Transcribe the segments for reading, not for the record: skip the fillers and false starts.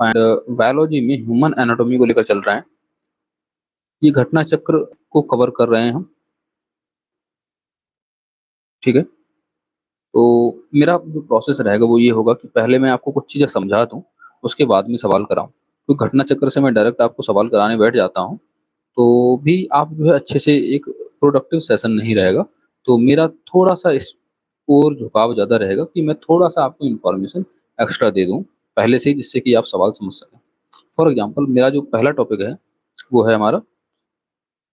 And biology में human anatomy को लेकर चल रहा है। ये घटना चक्र को कवर कर रहे हैं हम, ठीक है। तो मेरा जो प्रोसेस रहेगा वो ये होगा कि पहले मैं आपको कुछ चीज़ें समझा दूँ, उसके बाद में सवाल कराऊँ। तो घटना चक्र से मैं डायरेक्ट आपको सवाल कराने बैठ जाता हूँ, तो भी आप जो है अच्छे से एक प्रोडक्टिव सेशन नहीं रहेगा। तो मेरा थोड़ा-सा इस ओर झुकाव ज़्यादा रहेगा कि मैं थोड़ा-सा आपको इन्फॉर्मेशन एक्स्ट्रा दे दूँ पहले से ही, जिससे कि आप सवाल समझ सकें। फॉर एग्ज़ाम्पल मेरा जो पहला टॉपिक है, वो है हमारा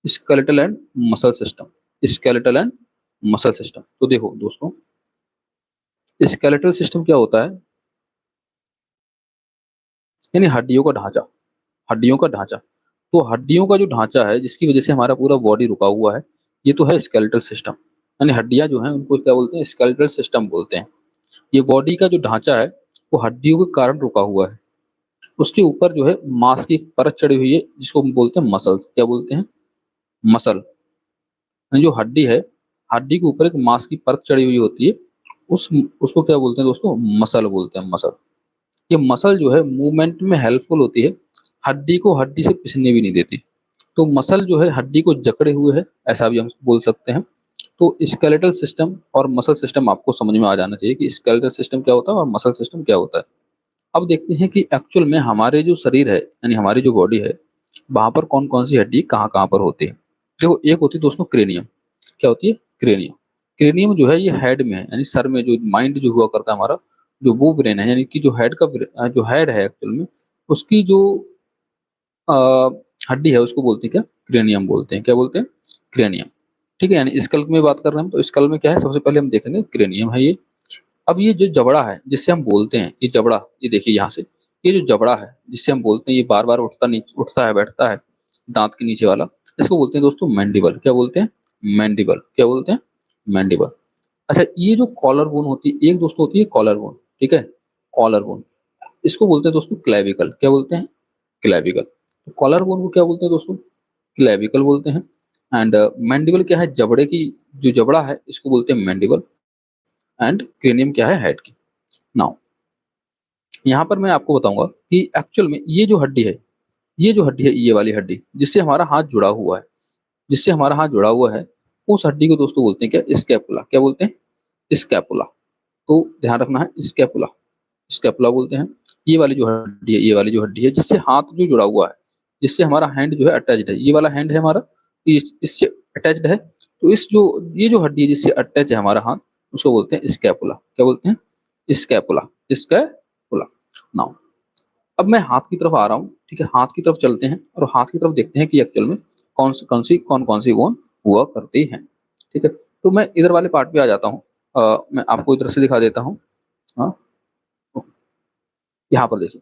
skeletal and muscle system. Skeletal and muscle system. तो देखो दोस्तों, स्केलेटल सिस्टम क्या होता है? यानी हड्डियों का ढांचा, हड्डियों का ढांचा। तो हड्डियों का जो ढांचा है जिसकी वजह से हमारा पूरा बॉडी रुका हुआ है, ये तो है स्केलेटल सिस्टम। यानी हड्डियाँ जो हैं उनको क्या बोलते हैं? स्केलेटल सिस्टम बोलते हैं। ये बॉडी का जो ढांचा है वो हड्डियों के कारण रुका हुआ है। उसके ऊपर जो है मांस की एक परत चढ़ी हुई है जिसको हम बोलते हैं मसल। क्या बोलते हैं? मसल। यानी जो हड्डी है, हड्डी के ऊपर एक मांस की परत चढ़ी हुई होती है, उस उसको क्या बोलते हैं दोस्तों? मसल बोलते हैं, मसल। ये मसल जो है मूवमेंट में हेल्पफुल होती है, हड्डी को हड्डी से पिसने भी नहीं देती। तो मसल जो है हड्डी को जकड़े हुए है, ऐसा भी हम बोल सकते हैं। तो स्केलेटल सिस्टम और मसल सिस्टम आपको समझ में आ जाना चाहिए कि स्केलेटल सिस्टम क्या होता है और मसल सिस्टम क्या होता है। अब देखते हैं कि एक्चुअल में हमारे जो शरीर है, यानी हमारी जो बॉडी है, वहाँ पर कौन-कौन सी हड्डी कहाँ-कहाँ पर होती है। देखो, एक होती है दोस्तों क्रेनियम। क्या होती है? क्रेनियम। क्रेनियम जो है ये हेड में है, यानी सर में जो माइंड जो हुआ करता है हमारा, जो वो ब्रेन है, यानी कि जो हेड का जो हेड है एक्चुअल में, उसकी जो अ, हड्डी है उसको बोलते हैं क्या? क्रेनियम बोलते हैं। क्या बोलते हैं? क्रेनियम। ठीक है, यानी स्कल में बात कर रहे हैं हम, तो स्कल में क्या है? सबसे पहले हम देखेंगे क्रेनियम है ये। अब ये जो जबड़ा है जिससे हम बोलते हैं, ये जबड़ा, ये देखिए यहाँ से, ये जो जबड़ा है जिससे हम बोलते हैं, ये बार-बार उठता है, बैठता है, दाँत के नीचे वाला, इसको बोलते हैं दोस्तों मैंडिबल। क्या बोलते हैं? मैंडिबल। क्या बोलते हैं? मैंडिबल। अच्छा, ये जो कॉलर बोन होती है, एक दोस्तों होती है कॉलर बोन, ठीक है? कॉलर बोन, इसको बोलते हैं दोस्तों क्लेविकल। क्या बोलते हैं? क्लेविकल। तो कॉलर बोन को क्या बोलते हैं दोस्तों? क्लेविकल बोलते हैं। एंड मैंडिबल क्या है? जबड़े की जो जबड़ा है इसको बोलते हैं मैंडिबल। एंड क्रेनियम क्या है? हेड की। नाउ यहाँ पर मैं आपको बताऊंगा कि एक्चुअल में ये जो हड्डी है, ये जो हड्डी है, ये वाली हड्डी जिससे हमारा हाथ जुड़ा हुआ है, जिससे हमारा हाथ जुड़ा हुआ है, उस हड्डी को दोस्तों बोलते हैं क्या? स्कैपुला। क्या बोलते हैं? स्कैपुला। तो ध्यान रखना है, स्कैपुला, स्कैपुला बोलते हैं। ये वाली जो हड्डी है, ये वाली जो हड्डी है जिससे हाथ जो जुड़ा हुआ है, जिससे हमारा हैंड जो है अटैच्ड है, ये वाला हैंड है हमारा, इससे अटैच्ड है। तो इस जो ये जो हड्डी है जिससे अटैच है हमारा हाथ, उसको बोलते हैं स्कैपुला। क्या बोलते हैं? स्कैपुला। स्कैपुला। नाउ अब मैं हाथ की तरफ आ रहा हूँ, ठीक है? हाथ की तरफ चलते हैं और हाथ की तरफ देखते हैं कि एक्चुअल में कौन-कौन सी बोन हुआ करती हैं, ठीक है? तो मैं इधर वाले पार्ट पे आ जाता हूँ। मैं आपको इधर से दिखा देता हूँ। हाँ, यहाँ पर देखिए।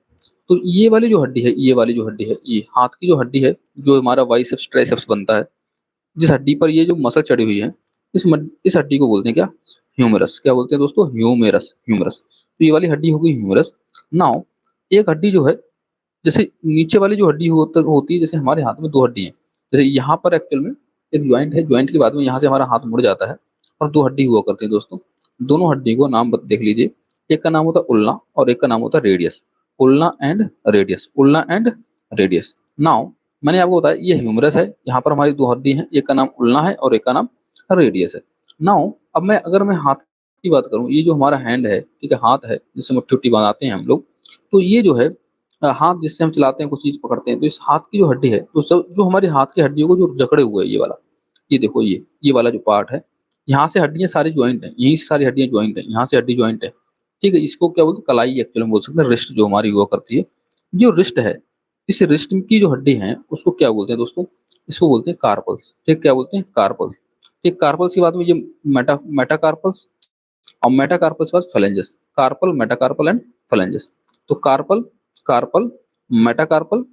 तो ये वाली जो हड्डी है, ये वाली जो हड्डी है, ये हाथ की जो हड्डी है, जो हमारा बाइसेप्स ट्राइसेप्स बनता है, जिस हड्डी पर ये जो मसल चढ़ी हुई है, इस हड्डी को बोलते हैं क्या? ह्यूमरस। क्या बोलते हैं दोस्तों? ह्यूमेरस, ह्यूमरस। तो ये वाली हड्डी हो गई ह्यूमरस। नाउ एक हड्डी जो है, जैसे नीचे वाली जो हड्डी होती है, जैसे हमारे हाथ में 2 हड्डी हैं। जैसे यहाँ पर एक्चुअल में एक जॉइंट है, जॉइंट के बाद में यहाँ से हमारा हाथ मुड़ जाता है और 2 हड्डी हुआ करती है दोस्तों। दोनों हड्डी को नाम देख लीजिए। एक का नाम होता है उल्ना और एक का नाम होता है radius. उल्ना and radius, उल्ना and radius. Now मैंने आपको बताया ये ह्यूमरस है, यहाँ पर हमारी 2 हड्डी हैं, एक का नाम उल्ना है और एक का नाम रेडियस है। नाउ अब अगर मैं हाथ की बात करूँ, ये जो हमारा हैंड है, ठीक है, हाथ है जिससे मुट्ठी-उट्ठी बनाते हैं हम लोग, तो ये जो है हाथ जिससे हम चलाते हैं, कुछ चीज़ पकड़ते हैं, तो इस हाथ की जो हड्डी है, तो सब जो हमारे हाथ की हड्डियों को जो जकड़े हुए है ये वाला, ये देखो, ये वाला जो पार्ट है, यहाँ से हड्डियाँ सारी जॉइंट हैं, यहीं से सारी हड्डियाँ जॉइंट हैं, यहाँ से हड्डी जॉइंट है, ठीक है? इसको क्या बोलते हैं? कलाई एक्चुअली में बोल सकते हैं, रिस्ट जो हमारी हुआ करती है। जो रिस्ट है, इस रिस्ट की जो हड्डी है, उसको क्या बोलते हैं दोस्तों? इसको बोलते हैं कार्पल्स, ठीक? क्या बोलते हैं? कार्पल्स। ठीक, कार्पल्स के बाद में ये मेटाकार्पल्स और मेटाकार्पल के बाद phalanges. Carpal, metacarpal and phalanges. तो carpal, carpal, metacarpal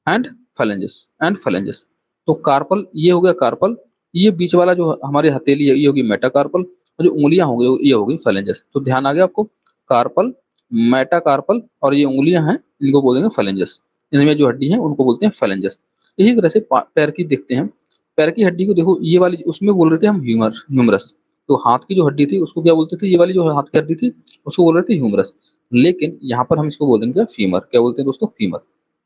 and phalanges. तो कार्पल ये हो गया कार्पल, ये बीच वाला जो हमारी हथेली है ये होगी मेटाकार्पल और जो उंगलियां होंगी ये होगी फेलेंजेस। तो ध्यान आ गया आपको? कार्पल, मेटाकार्पल और ये उंगलियां हैं, इनको बोलेंगे फेलेंजेस। इनमें जो हड्डी है उनको बोलते हैं फेलेंजेस। इसी तरह से पैर की देखते हैं। पैर की हड्डी को देखो, ये वाली उसमें बोल रहे थे हम ह्यूमरस। तो हाथ की जो हड्डी थी उसको क्या बोलते थे? ये वाली जो हाथ की हड्डी थी उसको बोल रहे थे ह्यूमरस। लेकिन यहाँ पर हम इसको बोलेंगे क्या, फीमर। क्या बोलते हैं दोस्तों, फीमर।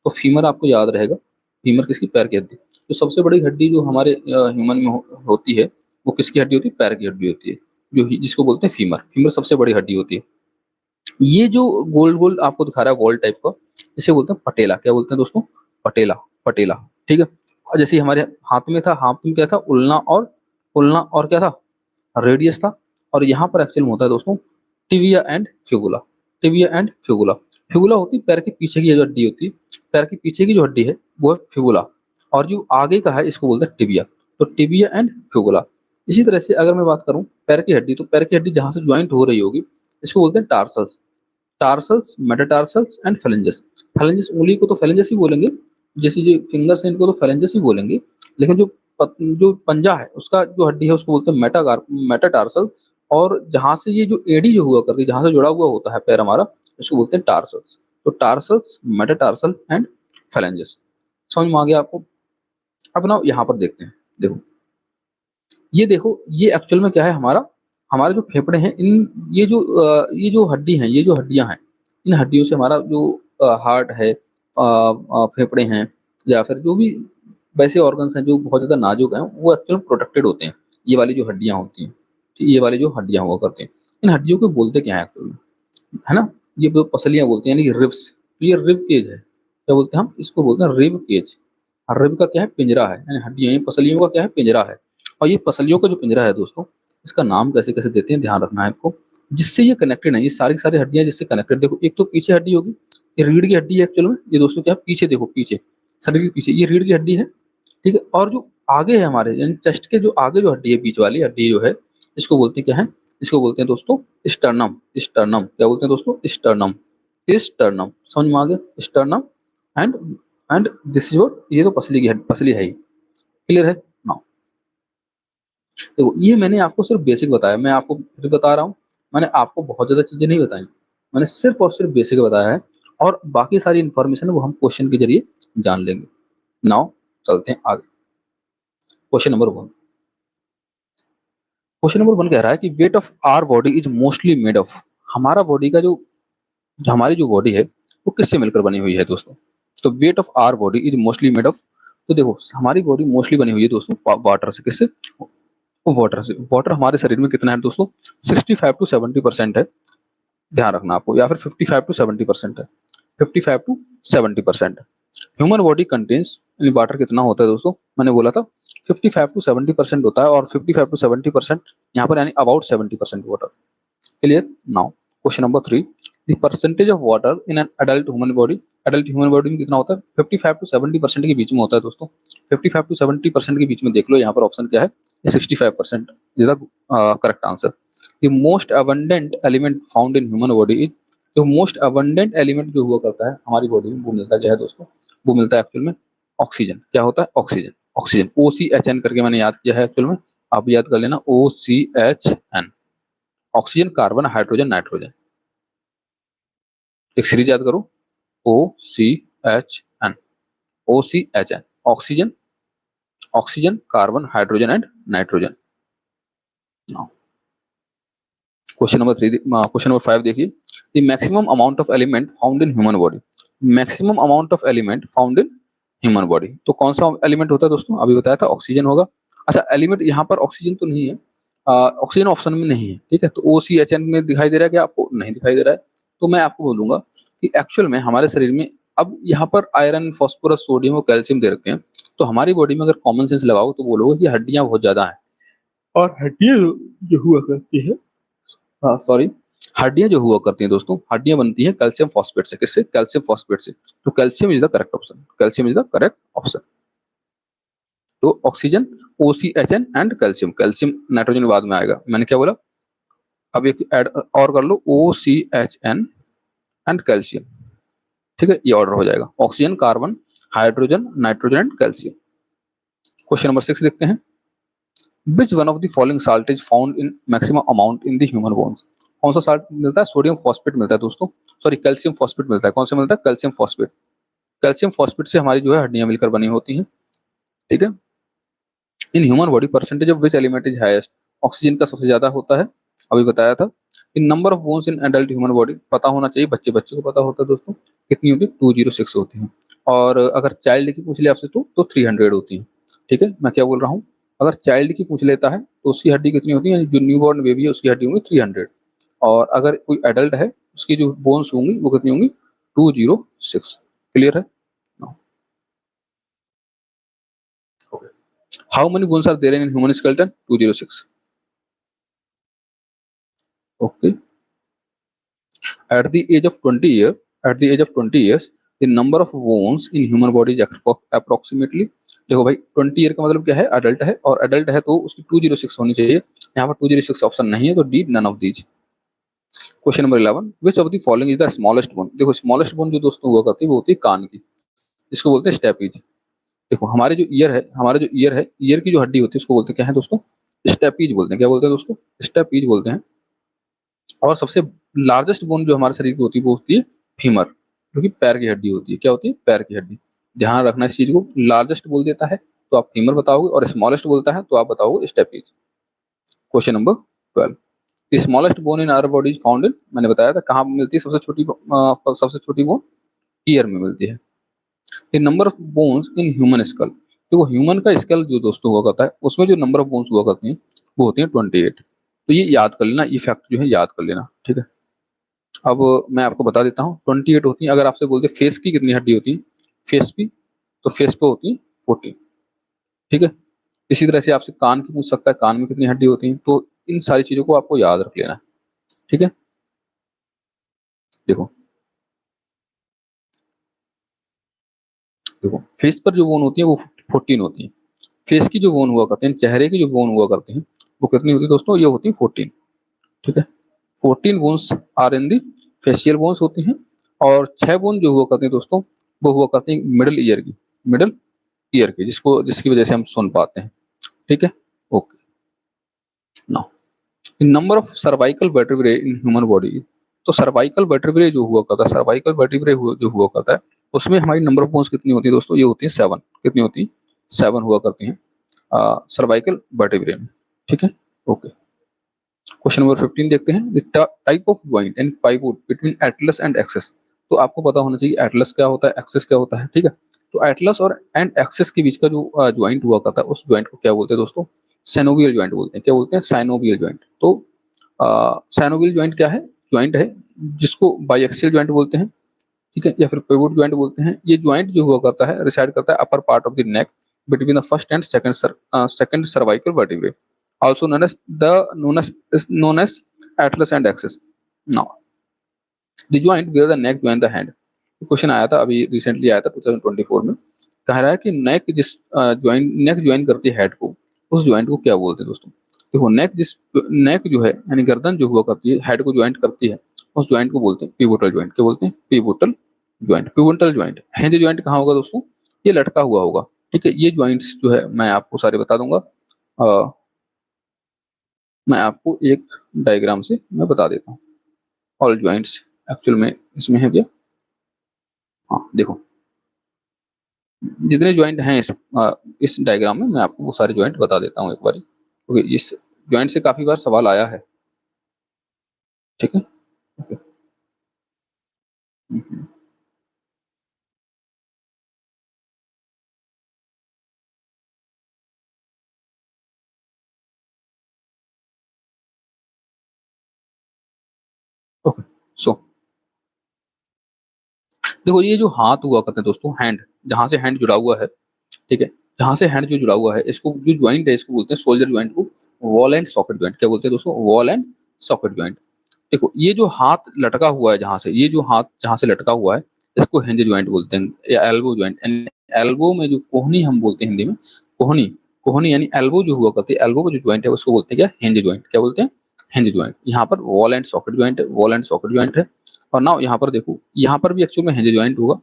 तो फीमर आपको याद रहेगा, फीमर किसकी, पैर की हड्डी। तो सबसे बड़ी हड्डी जो हमारे ह्यूमन में होती है, वो किसकी हड्डी होती है, पैर की हड्डी होती है, जिसको बोलते हैं फीमर। फीमर सबसे बड़ी हड्डी होती है। ये जो गोल गोल आपको दिखा रहा है वॉल टाइप का, इसे बोलते हैं पटेला। क्या बोलते हैं दोस्तों, पटेला, पटेला। ठीक है। और जैसे हमारे हाथ में था, हाथ में क्या था, उल्ना और क्या था, रेडियस था। और यहाँ पर एक्चुअल में होता है दोस्तों tibia and fibula. Tibia and fibula. Fibula होती है पैर के पीछे की जो हड्डी होती है, पैर के पीछे की जो हड्डी है वो है फिबुला। और जो आगे का है इसको बोलते हैं टिबिया। तो टिबिया एंड फिबुला। इसी तरह से अगर मैं बात करूं पैर की हड्डी, तो पैर की हड्डी जहां से ज्वाइंट हो रही होगी इसको बोलते हैं tarsals. Tarsals, metatarsals and phalanges. Phalanges उंगली को तो फेलेंजेस ही बोलेंगे, जैसे जो फिंगर्स हैं इनको तो फेलेंजेस ही बोलेंगे। लेकिन जो पंजा है उसका जो हड्डी है उसको बोलते हैं मेटाटार्सल। और जहां से ये जो एडी जो हुआ करती है, जहां से जुड़ा हुआ होता है पैर हमारा, इसको बोलते हैं टार्सल्स। तो टार्सल्स, मेटाटार्सल एंड फेलेंजेस। समझ में आ गया आपको। अब ना यहाँ पर देखते हैं, देखो ये देखो, ये एक्चुअल में क्या है, हमारा हमारे जो फेफड़े हैं, इन ये जो हड्डी हैं, ये जो हड्डियां हैं, इन हड्डियों से हमारा जो हार्ट है, फेफड़े हैं, या फिर जो भी वैसे ऑर्गन्स हैं जो बहुत ज़्यादा नाजुक हैं, वो एक्चुअल प्रोटेक्टेड होते हैं। ये वाली जो हड्डियां होती हैं, ठीक, ये वाली जो हड्डियां हुआ करती हैं, इन हड्डियों को बोलते क्या है एक्चुअल में, है ना, ये जो पसलियां बोलते हैं, यानी कि रिब्स। तो ये रिब केज है। क्या बोलते हैं हम इसको, बोलते हैं रिब केज। और रिब का क्या है, पिंजरा है, यानी हड्डियां, ये पसलियों का क्या है, पिंजरा है। और ये पसलियों का जो पिंजरा है दोस्तों, इसका नाम कैसे कैसे देते हैं, ध्यान रखना है आपको। जिससे ये कनेक्टेड है, ये सारी की सारी हड्डियां जिससे कनेक्टेड, देखो एक तो पीछे हड्डी होगी, ये रीढ़ की हड्डी है एक्चुअल में, ये दोस्तों क्या है, पीछे देखो, पीछे शरीर के पीछे ये रीढ़ की हड्डी है। ठीक है। और जो आगे है हमारे, यानी चेस्ट के जो आगे जो हड्डी है, बीच वाली हड्डी जो है, इसको बोलते हैं क्या है, इसको बोलते हैं दोस्तों स्टर्नम। स्टर्नम। क्या बोलते हैं दोस्तों, स्टर्नम। स्टर्नम। समझ में आ गया, sternum. And and this is what, ये तो पसली की पसली है ही। क्लियर है ना। देखो ये मैंने आपको सिर्फ बेसिक बताया, मैं आपको फिर बता रहा हूँ, मैंने आपको बहुत ज़्यादा चीज़ें नहीं बताई, मैंने सिर्फ और सिर्फ बेसिक बताया है। और बाकी सारी इन्फॉर्मेशन वो हम क्वेश्चन के जरिए जान लेंगे। नाउ चलते हैं आगे। Question number 1। क्वेश्चन नंबर 1 कह रहा है कि weight of our body is mostly made of. हमारा बॉडी का जो हमारी जो बॉडी है वो किससे मिलकर बनी हुई है दोस्तों। तो weight of our body is mostly made of. तो देखो हमारी बॉडी मोस्टली बनी हुई है दोस्तों वाटर से। किससे, वाटर से। वाटर हमारे शरीर में कितना है दोस्तों, 65 to 70% है। ध्यान रखना आपको, या फिर 55 to 70% है, 55 to 70%। Human body contains, water कितना होता है दोस्तों, मैंने बोला था 55 to 70% होता है, और 55 to 70% यहाँ पर यानी about 70% water. Clear now. Question number 3, the percentage of water in an adult human body. Adult human body में कितना होता है, 55 to 70% के बीच में होता है दोस्तों। 55 to 70% के बीच में देख लो, यहाँ पर ऑप्शन क्या है, 65% is the correct answer. The most abundant element found in human body is. जो मोस्ट अबंडेंट एलिमेंट जो हुआ करता है हमारी बॉडी में, वो मिलता क्या है दोस्तों, वो मिलता है एक्चुअल में ऑक्सीजन। क्या होता है, ऑक्सीजन। ऑक्सीजन, OCHN करके मैंने याद किया है एक्चुअल में, आप याद कर लेना, OCHN। Oxygen, carbon, hydrogen, nitrogen. एक सीरीज याद करो, OCHN। OCHN, oxygen, oxygen, carbon, hydrogen and nitrogen. Question number 3, question number 5 देखिए, the maximum amount of element found in human body. Maximum amount of element found in human body, तो कौन सा element होता है दोस्तों, अभी बताया था ऑक्सीजन होगा। अच्छा एलिमेंट यहाँ पर ऑक्सीजन तो नहीं है, ऑक्सीजन ऑप्शन में नहीं है, ठीक है। तो OCHN में दिखाई दे रहा है क्या आपको, नहीं दिखाई दे रहा है। तो मैं आपको बोलूंगा कि एक्चुअल में हमारे शरीर में, अब यहाँ पर आयरन, फॉस्फोरस, सोडियम और कैल्शियम दे रखे हैं, तो हमारी बॉडी में अगर कॉमन सेंस लगाओ तो बोलोगे कि हड्डियां बहुत ज्यादा हैं। और हड्डियां जो हुआ करती है, हाँ सॉरी, हड्डियां जो हुआ करती हैं दोस्तों, हड्डियां बनती हैं कैल्शियम फॉस्फेट से। किससे, कैल्शियम फॉस्फेट से। तो calcium is the correct option, calcium is the correct option. तो oxygen, OCHN and calcium. Calcium nitrogen बाद में आएगा, मैंने क्या बोला, अब एक ऐड और कर लो, OCHN एंड कैल्शियम। ठीक है, ये ऑर्डर हो जाएगा, oxygen, carbon, hydrogen, nitrogen and calcium. Question number 6 देखते हैं, विच one of the following salt is found in maximum amount in the human bones. कौन सा साल्ट मिलता है, सोडियम फॉस्फेट मिलता है दोस्तों, सॉरी कैल्शियम फॉस्फेट मिलता है। कौन सा मिलता है, कैल्शियम फॉस्फेट। कैल्शियम फॉस्फेट से हमारी जो है हड्डियां मिलकर बनी होती हैं। ठीक है। इन human body percentage of which element is highest. Oxygen का सबसे ज्यादा होता है, अभी बताया था। Number of bones in adult human body पता होना चाहिए, बच्चे बच्चे को पता होता है दोस्तों, कितनी होती है 206 होती है। और अगर चाइल्ड की पूछ ले आपसे तो 300 होती है। ठीक है, मैं क्या बोल रहा हूँ, अगर चाइल्ड की पूछ लेता है तो उसकी हड्डी कितनी होती है, यानी जो न्यू बॉर्न बेबी है उसकी हड्डी होंगी 300। और अगर कोई एडल्ट है उसकी जो बोन्स होंगी वो कितनी होंगी 206। क्लियर है? How many bones are there in human skeleton? 206। Okay. At the age of 20 year, at the age of 20 years, the number of bones in human body is approximately, देखो भाई 20 ईयर का मतलब क्या है, अडल्ट है, और adult है तो उसकी 206 होनी चाहिए। यहाँ पर 206 ऑप्शन नहीं है, तो D none of these. Question number 11, which of the following is the smallest bone? देखो स्मॉलेस्ट बोन जो दोस्तों हुआ करती है वो होती है कान की, जिसको बोलते हैं स्टेपीज। देखो हमारे जो ईयर है, हमारा जो ईयर है, ईयर की जो हड्डी होती है उसको बोलते हैं क्या है दोस्तों, स्टेपीज बोलते हैं। क्या बोलते हैं दोस्तों? स्टेपीज बोलते हैं। और सबसे लार्जेस्ट बोन जो हमारे शरीर की होती है वो होती है फीमर, जो कि पैर की हड्डी होती है। क्या होती है? पैर की हड्डी। ध्यान रखना इस चीज को, लार्जेस्ट बोल देता है तो आप फीमर बताओगे, और स्मॉलेस्ट बोलता है तो आप बताओगे stapes. Question number 12, smallest bone in our body is found in, मैंने बताया था कहाँ मिलती है सबसे छोटी बोन ईयर में मिलती है। The number of bones in human school, तो ह्यूमन का स्कल जो दोस्तों हुआ करता है उसमें जो नंबर ऑफ बोन्स हुआ करती हैं वो होती है 28। तो ये याद कर लेना, ये फैक्ट जो है याद कर लेना। ठीक है, अब मैं आपको बता देता हूँ 28 होती है। अगर आपसे बोलते फेस की कितनी हड्डी होती है, फेस की, तो फेस पे होती है 14। ठीक है, इसी तरह से आपसे कान की पूछ सकता है, कान में कितनी हड्डी होती है। तो इन सारी चीजों को आपको याद रख लेना है। ठीक है, देखो देखो फेस पर जो बोन होती है वो 14 होती है। फेस की जो बोन हुआ करते हैं, चेहरे की जो बोन हुआ करते हैं, वो कितनी होती है दोस्तों? ये होती है 14। ठीक है, 14 bones are in the facial bones होती हैं। और 6 बोन जो हुआ करती हैं दोस्तों, वो हुआ करती हैं मिडल ईयर की, मिडल ईयर की, जिसकी वजह से हम सुन पाते हैं। ठीक है, okay. Now number of cervical vertebrae in human body, तो सर्वाइकल वर्टेब्रे जो हुआ करता है, सर्वाइकल वर्टेब्रे जो हुआ करता है उसमें हमारी नंबर ऑफ बोन्स कितनी होती है दोस्तों? ये होती है 7। कितनी होती है? 7 हुआ करती हैं सर्वाइकल वर्टेब्रे में। ठीक है, ओके। क्वेश्चन नंबर 15 देखते हैं, the type of joint and pivot between atlas and axis. तो आपको पता होना चाहिए एटलस क्या होता है, एक्सेस क्या होता है। ठीक है, तो एटलस और एंड एक्सेस के बीच का जो ज्वाइंट हुआ करता है उस ज्वाइंट को क्या बोलते हैं दोस्तों? साइनोवियल ज्वाइंट बोलते हैं। क्या बोलते हैं? Synovial joint. तो साइनोवियल ज्वाइंट क्या है? ज्वाइंट है जिसको बाइएक्सियल ज्वाइंट बोलते हैं। ठीक है, या फिर पिवोट ज्वाइंट बोलते हैं। ये ज्वाइंट जो हुआ करता है रिसाइड करता है upper part of the neck between the first and second cervical vertebrae, also known as atlas and axis. Now the joint where the neck join the hand, question आया था अभी रिसेंटली आया था 2024 में, कह रहा है कि नेक जिस नेक ज्वाइन करती है हेड को, उस ज्वाइंट को क्या बोलते हैं दोस्तों? देखो नेक जो है यानी गर्दन जो हुआ करती है हेड को ज्वाइंट करती है, उस ज्वाइंट को बोलते हैं पिवोटल ज्वाइंट। क्या बोलते हैं? Pivotal joint. Pivotal joint. Hinge joint कहाँ होगा दोस्तों? ये लटका हुआ होगा। ठीक है, ये ज्वाइंट्स जो है मैं आपको सारे बता दूंगा। मैं आपको एक डायग्राम से मैं बता देता हूँ। ऑल ज्वाइंट्स एक्चुअल में इसमें है क्या? हाँ देखो, जितने ज्वाइंट हैं इस डायग्राम में मैं आपको वो सारे ज्वाइंट बता देता हूँ एक बार, क्योंकि इस ज्वाइंट से काफी बार सवाल आया है। ठीक है, ओके। ओके, सो देखो ये जो हाथ हुआ करते हैं दोस्तों, हैंड, जहां से हैंड जुड़ा हुआ है, ठीक है, जहां से हैंड जो जुड़ा हुआ है, इसको जो ज्वाइंट है इसको बोलते हैं शोल्डर ज्वाइंट को वॉल एंड सॉकेट ज्वाइंट। क्या बोलते हैं दोस्तों? Wall and socket joint. देखो ये जो हाथ लटका हुआ है जहां से, ये जो हाथ जहां से लटका हुआ है इसको हिंज ज्वाइंट बोलते हैं, या एल्बो ज्वाइंट। एल्बो में जो कोहनी हम बोलते हैं हिंदी में, कोहनी, कोहनी यानी एल्बो जो हुआ करती है, एल्बो का जो ज्वाइंट है उसको बोलते हैं क्या? Hinge joint. क्या बोलते हैं? Hinge joint. यहाँ पर वॉल एंड सॉकेट ज्वाइंट है, वॉल एंड सॉकेट ज्वाइंट है। और नाउ यहाँ पर देखो, यहाँ पर भी एक्चुअल में हिंज ज्वाइंट होगा।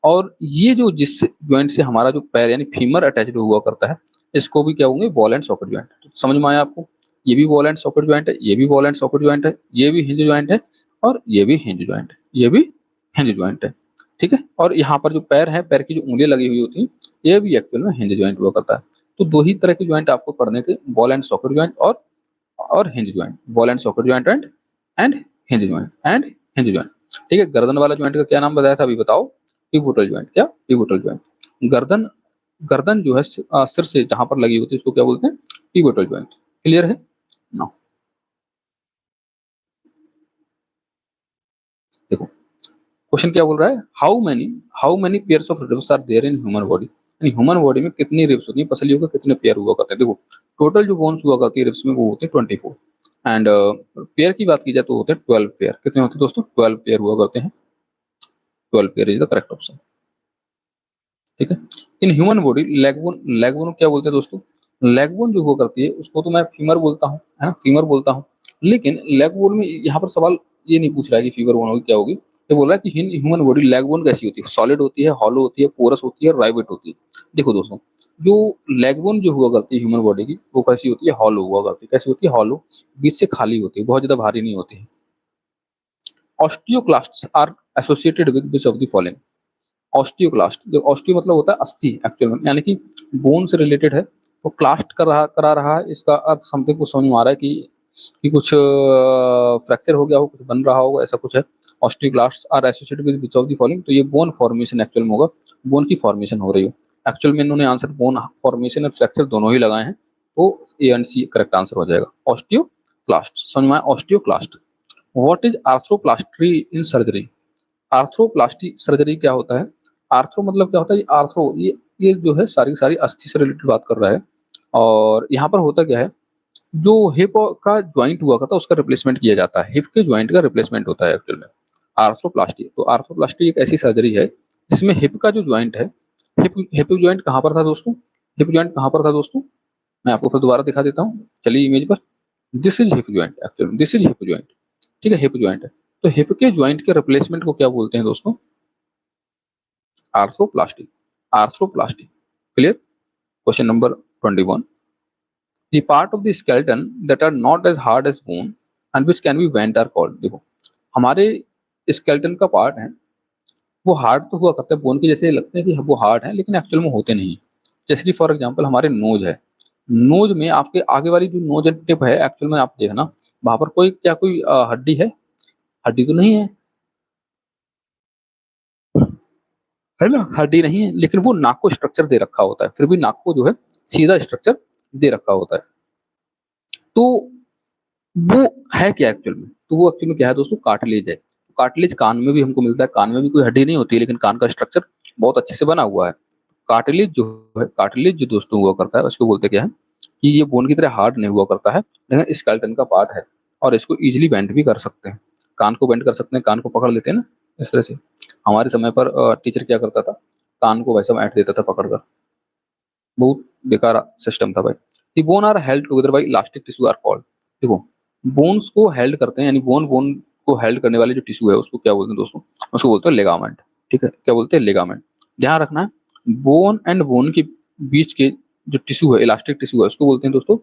और ये जो जिस ज्वाइंट से हमारा जो पैर यानी फीमर अटैच्ड हुआ करता है, इसको भी क्या होंगे? Ball and socket joint. तो समझ में आया आपको? ये भी बॉल एंड सॉकेट ज्वाइंट है, ये भी बॉल एंड सॉकेट ज्वाइंट है, ये भी हिंज ज्वाइंट है, और ये भी हिंज ज्वाइंट है, ये भी हिंज ज्वाइंट है। ठीक है, और यहाँ पर जो पैर है, पैर की जो उंगलियां लगी हुई होती हैं, ये भी एक्चुअल में हिंज ज्वाइंट हुआ करता है। तो दो ही तरह के ज्वाइंट आपको पढ़ने थे, बॉल एंड सॉकेट ज्वाइंट और hinge joint, ball and socket joint and hinge joint, and hinge joint. ठीक है, गर्दन वाला ज्वाइंट का क्या नाम बताया था अभी बताओ? Pivotal joint. क्या? Pivotal joint. गर्दन, गर्दन जो है सिर से जहां पर लगी होती है उसको क्या बोलते हैं? Pivotal joint. क्लियर है ना? देखो क्वेश्चन क्या बोल रहा है, how many pairs of ribs are there in human body, यानी ह्यूमन बॉडी में कितनी रिब्स होती है, पसलियों के कितने पेयर हुआ करते हैं। देखो टोटल जो बोन्स हुआ करती है रिब्स में वो होते हैं 24, एंड पेयर की बात की जाए तो होते हैं 12 पेयर। कितने होते हैं दोस्तों? 12 पेयर हुआ करते हैं। 12 pair is the correct option. ठीक है, इन ह्यूमन बॉडी लेग बोन क्या बोलते हैं दोस्तों? लेग बोन जो हुआ करती है उसको तो मैं फीमर बोलता हूँ, है ना, फीमर बोलता हूँ। लेकिन लेग बोन में यहाँ पर सवाल ये नहीं पूछ रहा है कि फीवर बोन होगी क्या होगी, ये बोल रहा है कि इन ह्यूमन बॉडी लेग बोन कैसी होती है, सॉलिड होती है, हॉलो होती है, पोरस होती है, राइवेट होती है। देखो दोस्तों, जो लेग बोन जो हुआ करती है ह्यूमन बॉडी की वो कैसी होती है? हॉलो हुआ करती है। कैसी होती है? हॉलो, बीच से खाली होती है, बहुत ज्यादा भारी नहीं होती है। Osteoclasts are associated with which of the following? Osteoclast, जो ऑस्टियो मतलब होता है अस्थि एक्चुअल में, यानी कि बोन से रिलेटेड है। तो क्लास्ट करा रहा है, इसका अर्थ समथिंग को समझ में आ रहा है कि कुछ फ्रैक्चर हो गया हो, कुछ बन रहा होगा, ऐसा कुछ है। Osteoclast are associated with which of the following, तो ये बोन फॉर्मेशन एक्चुअल में होगा, बोन की फॉर्मेशन हो रही हो। एक्चुअल में इन्होंने आंसर बोन फॉर्मेशन और फ्रैक्चर दोनों ही लगाए हैं, तो A and C correct answer हो जाएगा। ऑस्टियोक्लास्ट समझ में आया? Osteoclast. What is arthroplasty in surgery? Arthroplasty surgery क्या होता है? आर्थ्रो मतलब क्या होता है? ये आर्थ्रो, ये जो है सारी सारी अस्थि से रिलेटेड बात कर रहा है। और यहाँ पर होता क्या है, जो हिप का ज्वाइंट हुआ था उसका रिप्लेसमेंट किया जाता है, हिप के ज्वाइंट का रिप्लेसमेंट होता है एक्चुअल में आर्थ्रोप्लास्टी। तो आर्थ्रोप्लास्टी एक ऐसी सर्जरी है जिसमें हिप का जो ज्वाइंट है, हिप हिप ज्वाइंट कहाँ पर था दोस्तों? हिप ज्वाइंट कहाँ पर था दोस्तों? मैं आपको फिर दोबारा दिखा देता हूँ, चलिए इमेज पर। This is hip joint, actually this is hip joint. ठीक है, हिप ज्वाइंट है। तो हिप के ज्वाइंट के रिप्लेसमेंट को क्या बोलते हैं दोस्तों? Arthroplasty. Arthroplasty. Clear? Question number 21, the part of the skeleton that are not as hard as bone and which can be bent are called। देखो हमारे स्केलेटन का पार्ट है वो हार्ड तो हुआ करता है, बोन के जैसे लगते हैं कि वो हार्ड है, लेकिन एक्चुअल में होते नहीं। जैसे कि फॉर एग्जांपल हमारे नोज है, नोज में आपके आगे वाली जो नोज टिप है एक्चुअल में आप देखना वहां पर कोई क्या कोई हड्डी है? हड्डी तो नहीं है, है ना, हड्डी नहीं है, लेकिन वो नाक को स्ट्रक्चर दे रखा होता है, फिर भी नाक को जो है सीधा स्ट्रक्चर दे रखा होता है। तो वो है क्या एक्चुअल में? तो वो एक्चुअल में क्या है दोस्तों? कार्टिलेज है। कार्टिलेज कान में भी हमको मिलता है, कान में भी कोई हड्डी नहीं होती है, लेकिन कान का स्ट्रक्चर बहुत अच्छे से बना हुआ है। कार्टिलेज जो है, कार्टिलेज जो दोस्तों हुआ करता है उसको बोलते क्या है कि ये बोन की तरह हार्ड नहीं हुआ करता है, लेकिन स्केलेटन का पार्ट है और इसको इजीली बेंड भी कर सकते हैं। कान को बेंड कर सकते हैं, कान को पकड़ लेते हैं ना इस तरह से। हमारे समय पर टीचर क्या करता था, कान को वैसा ऐंठ देता था पकड़कर, बहुत बेकार सिस्टम था भाई। The bone are held together by elastic tissue are called. देखो बोन्स को हेल्ड करते हैं, यानी बोन बोन को हेल्ड करने वाले जो टिश्यू है उसको क्या बोलते हैं दोस्तों? उसको बोलते हैं लिगामेंट। ठीक है, क्या बोलते हैं? लिगामेंट। ध्यान रखना है, बोन एंड बोन के बीच के जो टिश्यू है, इलास्टिक टिश्यू है, उसको बोलते हैं दोस्तों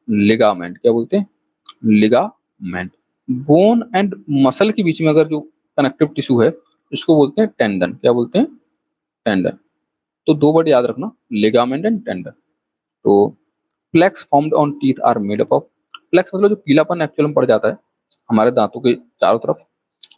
लिगामेंट। क्या बोलते हैं? लिगामेंट। बोन एंड मसल के बीच में अगर जो कनेक्टिव टिश्यू है उसको बोलते हैं टेंडन। क्या बोलते हैं? टेंडन। तो दो वर्ड याद रखना, लिगामेंट एंड टेंडन। तो plaques formed on teeth are made up of. Plaques मतलब जो पीलापन एक्चुअल में पड़ जाता है हमारे दांतों के चारों तरफ,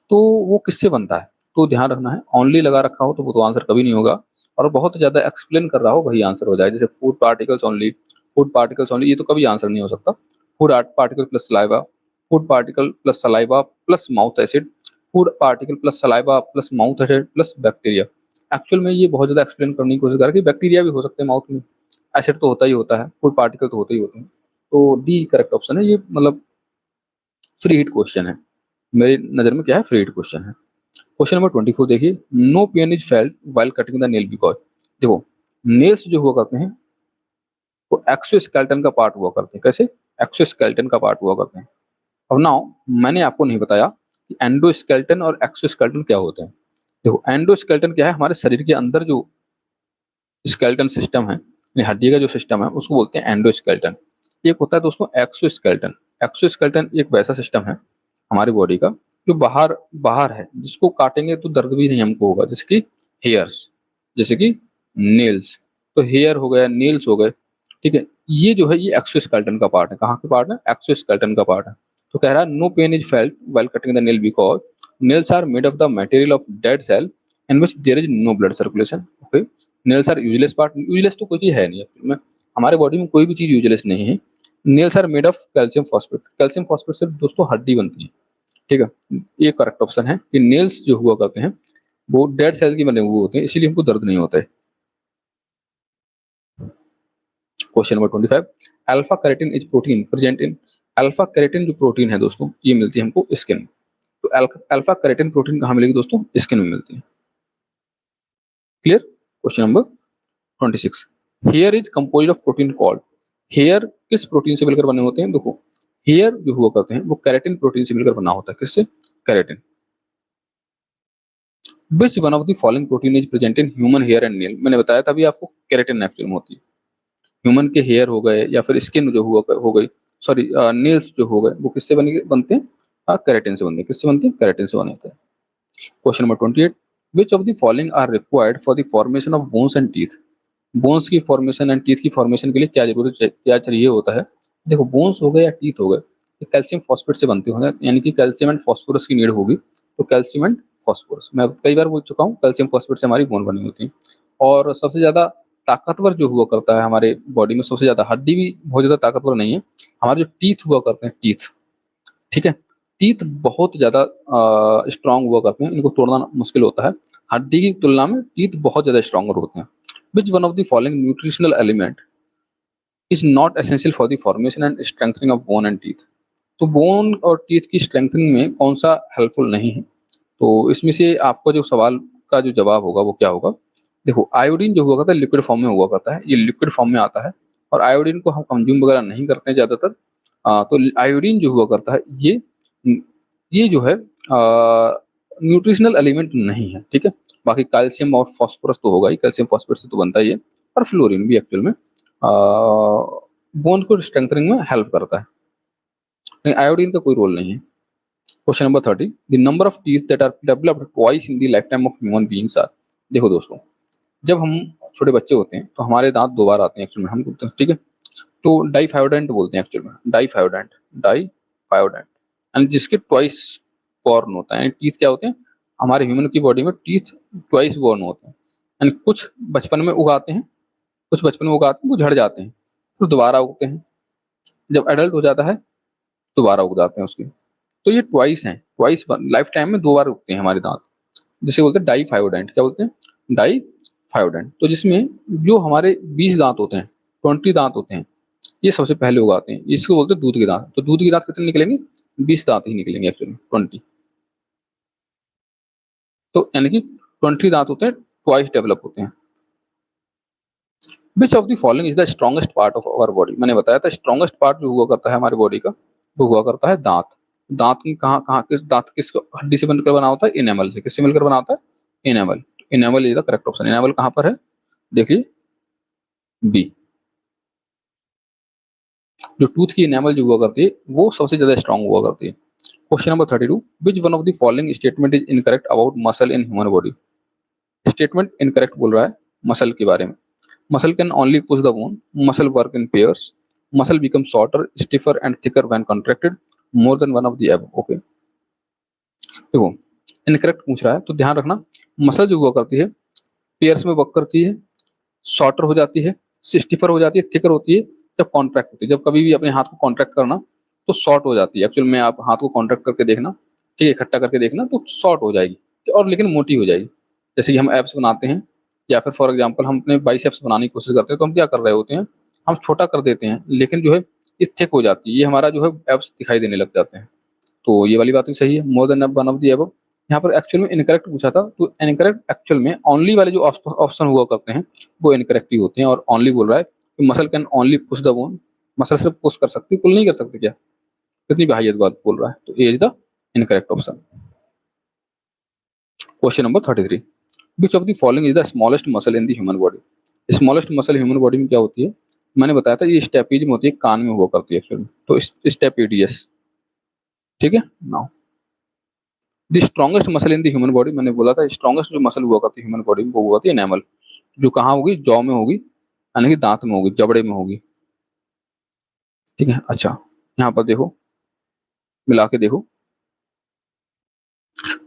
तो वो किससे बनता है? तो ध्यान रखना है, ओनली लगा रखा हो तो वो तो आंसर कभी नहीं होगा, और बहुत ज्यादा एक्सप्लेन कर रहा हो वही आंसर हो जाए, जैसे food particles only, food particles only, ये तो कभी आंसर नहीं हो सकता। Food particle plus saliva, food particle plus saliva plus mouth acid, food particle plus saliva plus mouth acid plus bacteria. Actual में ये बहुत ज्यादा एक्सप्लेन करने की कोशिश कर रहा है कि बैक्टीरिया भी हो सकते हैं माउथ में, एसिड तो होता ही होता है, फूड पार्टिकल तो होते ही होते हैं। तो डी करेक्ट ऑप्शन है ये, मतलब फ्री हिट क्वेश्चन है, मेरी नज़र में क्या है, फ्री हिट क्वेश्चन है। क्वेश्चन नंबर 24 देखिए, no pain is felt while cutting the nail because. देखो नेल्स जो हुआ करते हैं वो एक्सोस्केलेटन का पार्ट हुआ करते हैं। कैसे? एक्सोस्केलेटन का पार्ट हुआ करते हैं। अब नाउ मैंने आपको नहीं बताया कि एंडोस्केलेटन और एक्सोस्केलेटन क्या होते हैं। देखो एंडोस्केलेटन क्या है, हमारे शरीर के अंदर जो स्केलेटन सिस्टम है, यानी हड्डी का जो सिस्टम है उसको बोलते हैं एंडोस्केलेटन। एक होता है दोस्तों एक्सोस्केलेटन। एक्सोस्केलेटन एक वैसा सिस्टम है हमारी बॉडी का जो बाहर बाहर है, जिसको काटेंगे तो दर्द भी नहीं हमको होगा, जैसे कि हेयर्स, जैसे कि नेल्स। तो हेयर हो गया, नेल्स हो गए, ठीक है, ये जो है ये एक्सोस्केलेटन का पार्ट है। कहाँ का पार्ट है? एक्सोस्केलेटन का पार्ट है। तो कह रहा है no pain is felt while cutting the nail because nails are made of the material of dead cell in which there is no blood circulation. Okay, nails are useless part, useless तो कोई चीज है नहीं actually में, हमारे body में कोई भी चीज यूजलेस नहीं है। Nails are made of calcium phosphate, calcium phosphate से दोस्तों हड्डी बनती है। ठीक है, ये करेक्ट ऑप्शन है कि नेल्स जो हुआ करते हैं वो डेड सेल के बने हुए होते हैं, इसीलिए हमको दर्द नहीं होता है। Question number 25, alpha carotene is protein present in, alpha carotene जो प्रोटीन है दोस्तों ये मिलती है हमको स्किन में। तो अल्फा कैरोटीन प्रोटीन कहाँ मिलेगी दोस्तों? स्किन में मिलती है। Clear? Question number 26, hair is compose of protein called, hair किस प्रोटीन से मिलकर बने होते हैं? देखो हेयर जो हुआ करते हैं वो कैरेटिन प्रोटीन से मिलकर बना होता है। किससे? Keratin. Which one of the following protein is present in human hair and nail, मैंने बताया था अभी आपको कैरेटिन एक्चुअल में होती है। ह्यूमन के हेयर हो गए या फिर स्किन जो हुआ हो गई, सॉरी नेल्स जो हो गए वो किससे बनते हैं? कैरेटिन से बनते हैं। किससे बनते हैं? कैरेटिन से बने होते हैं। Question number 28, which of the following are required for the formation of bones and teeth, bones की फॉर्मेशन एंड टीथ की फॉर्मेशन के लिए क्या जरूरत क्या चाहिए होता है? देखो बोन्स हो गए या टीथ हो गए ये कैल्शियम फॉस्फेट से बनते होंगे, यानी कि कैल्शियम एंड फॉस्फोरस की नीड होगी। तो कैल्शियम एंड फॉस्फोरस, मैं कई बार बोल चुका हूँ कैल्शियम फॉस्फेट से हमारी बोन बनी होती है। और सबसे ज्यादा ताकतवर जो हुआ करता है हमारे बॉडी में, सबसे ज्यादा, हड्डी भी बहुत ज्यादा ताकतवर नहीं है, हमारे जो टीथ हुआ करते हैं टीथ, ठीक है, टीथ बहुत ज्यादा स्ट्रांग हुआ करते हैं, इनको तोड़ना मुश्किल होता है, हड्डी की तुलना में टीथ बहुत ज्यादा स्ट्रांगर होते हैं। विच one of the following nutritional element is not essential for the formation and strengthening of bone and teeth, तो बोन और टीथ की स्ट्रेंथनिंग में कौन सा हेल्पफुल नहीं है? तो इसमें से आपका जो सवाल का जो जवाब होगा वो क्या होगा? देखो आयोडीन जो हुआ करता है लिक्विड फॉर्म में हुआ करता है, ये लिक्विड फॉर्म में आता है और आयोडीन को हम कंज्यूम वगैरह नहीं करते हैं ज़्यादातर। तो आयोडीन जो हुआ करता है ये जो है न्यूट्रिशनल एलिमेंट नहीं है। ठीक है, बाकी कैल्शियम और फॉस्फोरस तो होगा ही, कैल्शियम फॉस्फोरस से तो बनता ही है, और फ्लोरीन भी एक्चुअल में बोन को स्ट्रेंथनिंग में हेल्प करता है, लेकिन आयोडीन का कोई रोल नहीं है। Question number 30, the number of teeth that are developed twice in the life time of human beings are, देखो दोस्तों जब हम छोटे बच्चे होते हैं तो हमारे दांत दो बार आते हैं एक्चुअल में, हम बोलते हैं ठीक है, तो डाइफायोडेंट बोलते हैं एक्चुअल में, डाइफायोडेंट, डाइफायोडेंट, एंड जिसके ट्वाइस बॉर्न होता है, टीथ क्या होते हैं हमारे ह्यूमन की बॉडी में, टीथ ट्वाइस बॉर्न होते हैं, एंड कुछ बचपन में उगाते हैं, कुछ बचपन में उगाते हैं वो झड़ जाते हैं, फिर दोबारा उगते हैं, जब एडल्ट हो जाता है दोबारा उग जाते हैं उसके। तो ये ट्वाइस हैं, ट्वाइस लाइफ टाइम में दो बार उगते हैं हमारे दांत, जिसे बोलते हैं डाइफायोडेंट। क्या बोलते हैं? डाइफायोडेंट। तो जिसमें जो हमारे 20 दांत होते हैं, 20 दांत होते हैं, ये सबसे पहले उगाते हैं, इसको बोलते हैं दूध के दांत। तो दूध के दांत कितने निकलेंगे? 20 दांत ही निकलेंगे एक्चुअली, 20। तो यानी कि 20 दांत होते हैं, ट्वाइस डेवलप होते हैं। Which of the following is the strongest part of our body, मैंने बताया था स्ट्रॉन्गेस्ट पार्ट जो हुआ करता है हमारी बॉडी का वो हुआ करता है दांत। दांत की कहाँ कहाँ किस दांत किस हड्डी से बनकर बना होता है? इनेमल से। किससे मिलकर बना होता है? Enamel. Enamel is the correct option. Enamel कहाँ पर है? देखिए बी, जो टूथ की इनेमल जो हुआ करती है वो सबसे ज्यादा स्ट्रांग हुआ करती है। Question number 32, which one of the following statement is incorrect about muscle in human body, statement incorrect बोल रहा है मसल के बारे में। Muscle can only push the bone, muscle work in pairs, muscle become shorter stiffer and thicker when contracted, more than one of the above. Okay, देखो incorrect पूछ रहा है तो ध्यान रखना, मसल जो हुआ करती है पेयर्स में वर्क करती है, शॉर्टर हो जाती है, स्टिफर हो जाती है, थिकर होती है जब कॉन्ट्रैक्ट होती है। जब कभी भी अपने हाथ को कॉन्ट्रैक्ट करना तो शॉर्ट हो जाती है। एक्चुअल में आप हाथ को कॉन्ट्रैक्ट करके देखना, ठीक है, इकट्ठा करके देखना तो शॉर्ट हो जाएगी और लेकिन मोटी हो जाएगी। जैसे कि हम एब्स बनाते हैं या फिर फॉर एग्जांपल हम अपने बाइसेप्स बनाने की कोशिश करते हैं तो हम क्या कर रहे होते हैं, हम छोटा कर देते हैं लेकिन जो है ये थिक हो जाती है, ये हमारा जो है एब्स दिखाई देने लग जाते हैं। तो ये वाली बात भी सही है, more than one of the above. यहाँ पर एक्चुअल में इनकरेक्ट पूछा था तो इनकरेक्ट एक्चुअल में ओनली वाले जो ऑप्शन हुआ करते हैं वो इनकरेक्ट ही होते हैं, और ओनली बोल रहा है कि muscle can only push the bone, muscle सिर्फ पुश कर सकती है, पुल नहीं कर सकती। क्या कितनी बाहियत बात बोल रहा है, तो A is the incorrect option. Question number 33, which of the following is the smallest muscle in the human body, smallest muscle human body में क्या होती है? मैंने बताया था ये स्टेपीज में होती है, कान में हुआ करती है एक्चुअली, तो स्टेपीडियस। ठीक है, now the strongest muscle in the human body, मैंने बोला था स्ट्रॉन्गेस्ट जो मसल हुआ करती है ह्यूमन बॉडी में वो हुआ है एनेमल, जो कहाँ होगी? जॉ में होगी, यानी कि दांत में होगी, जबड़े में होगी। ठीक है, अच्छा यहाँ पर देखो मिला के देखो,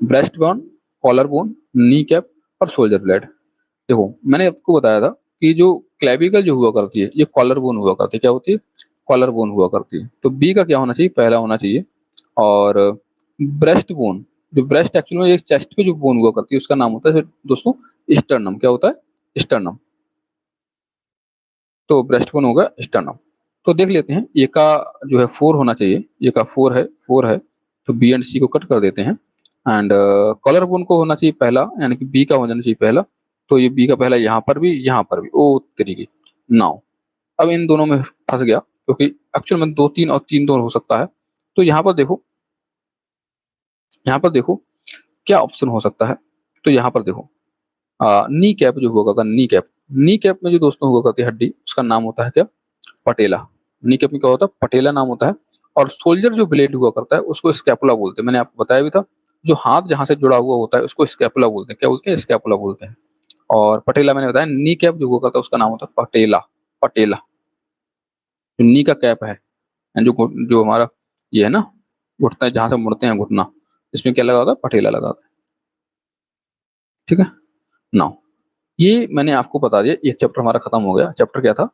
breast bone, collar bone, knee cap और शोल्डर ब्लेड। देखो मैंने आपको बताया था कि जो क्लेविकल जो हुआ करती है ये कॉलर बोन हुआ करती है, क्या होती है, कॉलर बोन हुआ करती है। तो बी का क्या होना चाहिए, पहला होना चाहिए। और ब्रेस्ट बोन, जो ब्रेस्ट एक्चुअल में एक चेस्ट पे जो बोन हुआ करती है उसका नाम होता है दोस्तों स्टर्नम। क्या होता है, स्टर्नम। तो ब्रेस्ट बोन होगा स्टर्नम। तो देख लेते हैं, ए का जो है 4 होना चाहिए, ए का 4 है, 4 है। तो बी एंड सी को कट कर देते हैं। एंड कॉलर बोन को होना चाहिए पहला, यानी कि बी का हो जाना चाहिए पहला। तो ये बी का पहला यहाँ पर भी, यहाँ पर भी, ओ तरीके। नाउ अब इन दोनों में फंस गया, क्योंकि एक्चुअल में 2 3 और 3 2 हो सकता है। तो यहाँ पर देखो, यहाँ पर देखो क्या ऑप्शन हो सकता है। तो यहाँ पर देखो नी कैप जो हुआ करता है, नी कैप, नी कैप में जो दोस्तों हुआ करती है हड्डी, उसका नाम होता है क्या, पटेला। नी कैप में क्या होता है, पटेला नाम होता है। और सोल्जर जो ब्लेड हुआ करता है उसको स्कैपुला बोलते हैं, मैंने आपको बताया भी था। जो हाथ जहां से जुड़ा हुआ होता है उसको स्कैपुला बोलते हैं, क्या बोलते हैं, स्कैपुला बोलते हैं। और पटेला मैंने बताया, नी कैप जो हुआ करता है उसका नाम होता है पटेला। पटेला, जो नी का कैप है, जो जो हमारा ये है ना, घुटना जहां से मुड़ते हैं घुटना, इसमें क्या लगा होता है, पटेला लगा होता है। ठीक है। नाउ ये मैंने आपको बता दिया, एक चैप्टर हमारा खत्म हो गया। चैप्टर क्या था,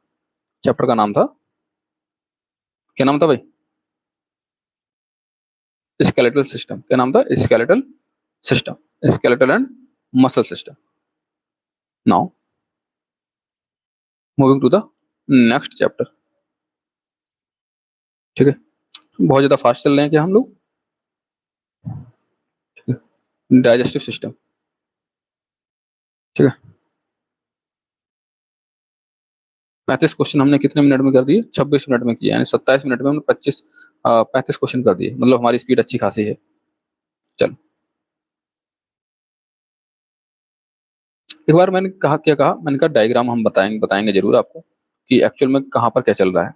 चैप्टर का नाम था, क्या नाम था भाई, स्केलेटल सिस्टम। क्या नाम था, skeletal system, skeletal and muscle system. Now moving to the next chapter. ठीक है, बहुत ज्यादा फास्ट चल रहे हैं क्या हम लोग। Digestive system. ठीक है, 35 क्वेश्चन हमने कितने मिनट में कर दिए, 26 मिनट में किया, यानी 27 मिनट में हमने 35 क्वेश्चन कर दिए, मतलब हमारी स्पीड अच्छी खासी है। चलो, एक बार मैंने कहा, क्या कहा, मैंने कहा डायग्राम हम बताएंगे, बताएंगे जरूर आपको कि एक्चुअल में कहाँ पर क्या चल रहा है।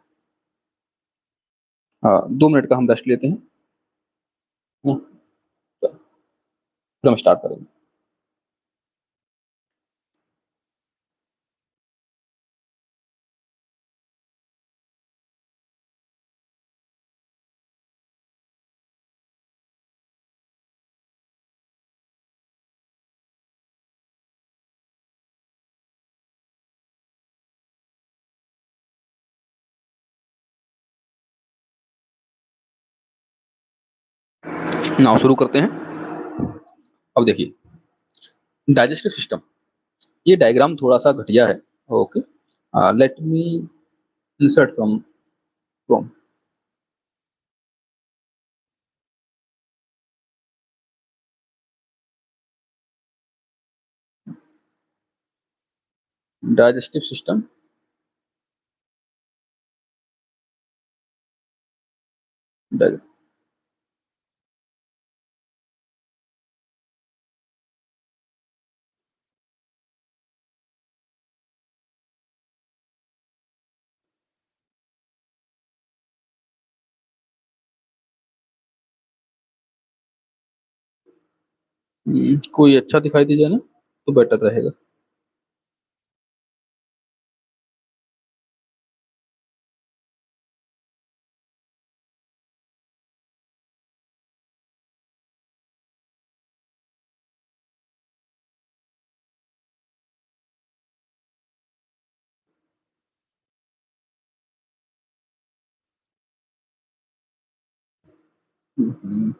2 मिनट का हम रेस्ट लेते हैं। हाँ, चलो, फिर हम स्टार्ट करेंगे। नाउ शुरू करते हैं। अब देखिए, डाइजेस्टिव सिस्टम, ये डायग्राम थोड़ा सा घटिया है। Okay, let me insert from from digestive system. कोई अच्छा दिखाई दे जाए ना तो बेटर रहेगा। हम्म, हम्म।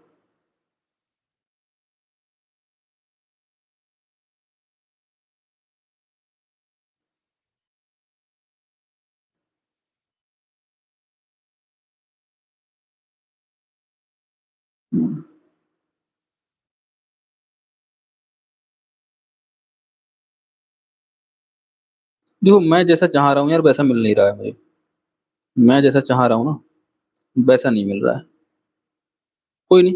देखो मैं जैसा चाह रहा हूँ यार वैसा मिल नहीं रहा है मुझे। मैं जैसा चाह रहा हूँ ना वैसा नहीं मिल रहा है। कोई नहीं,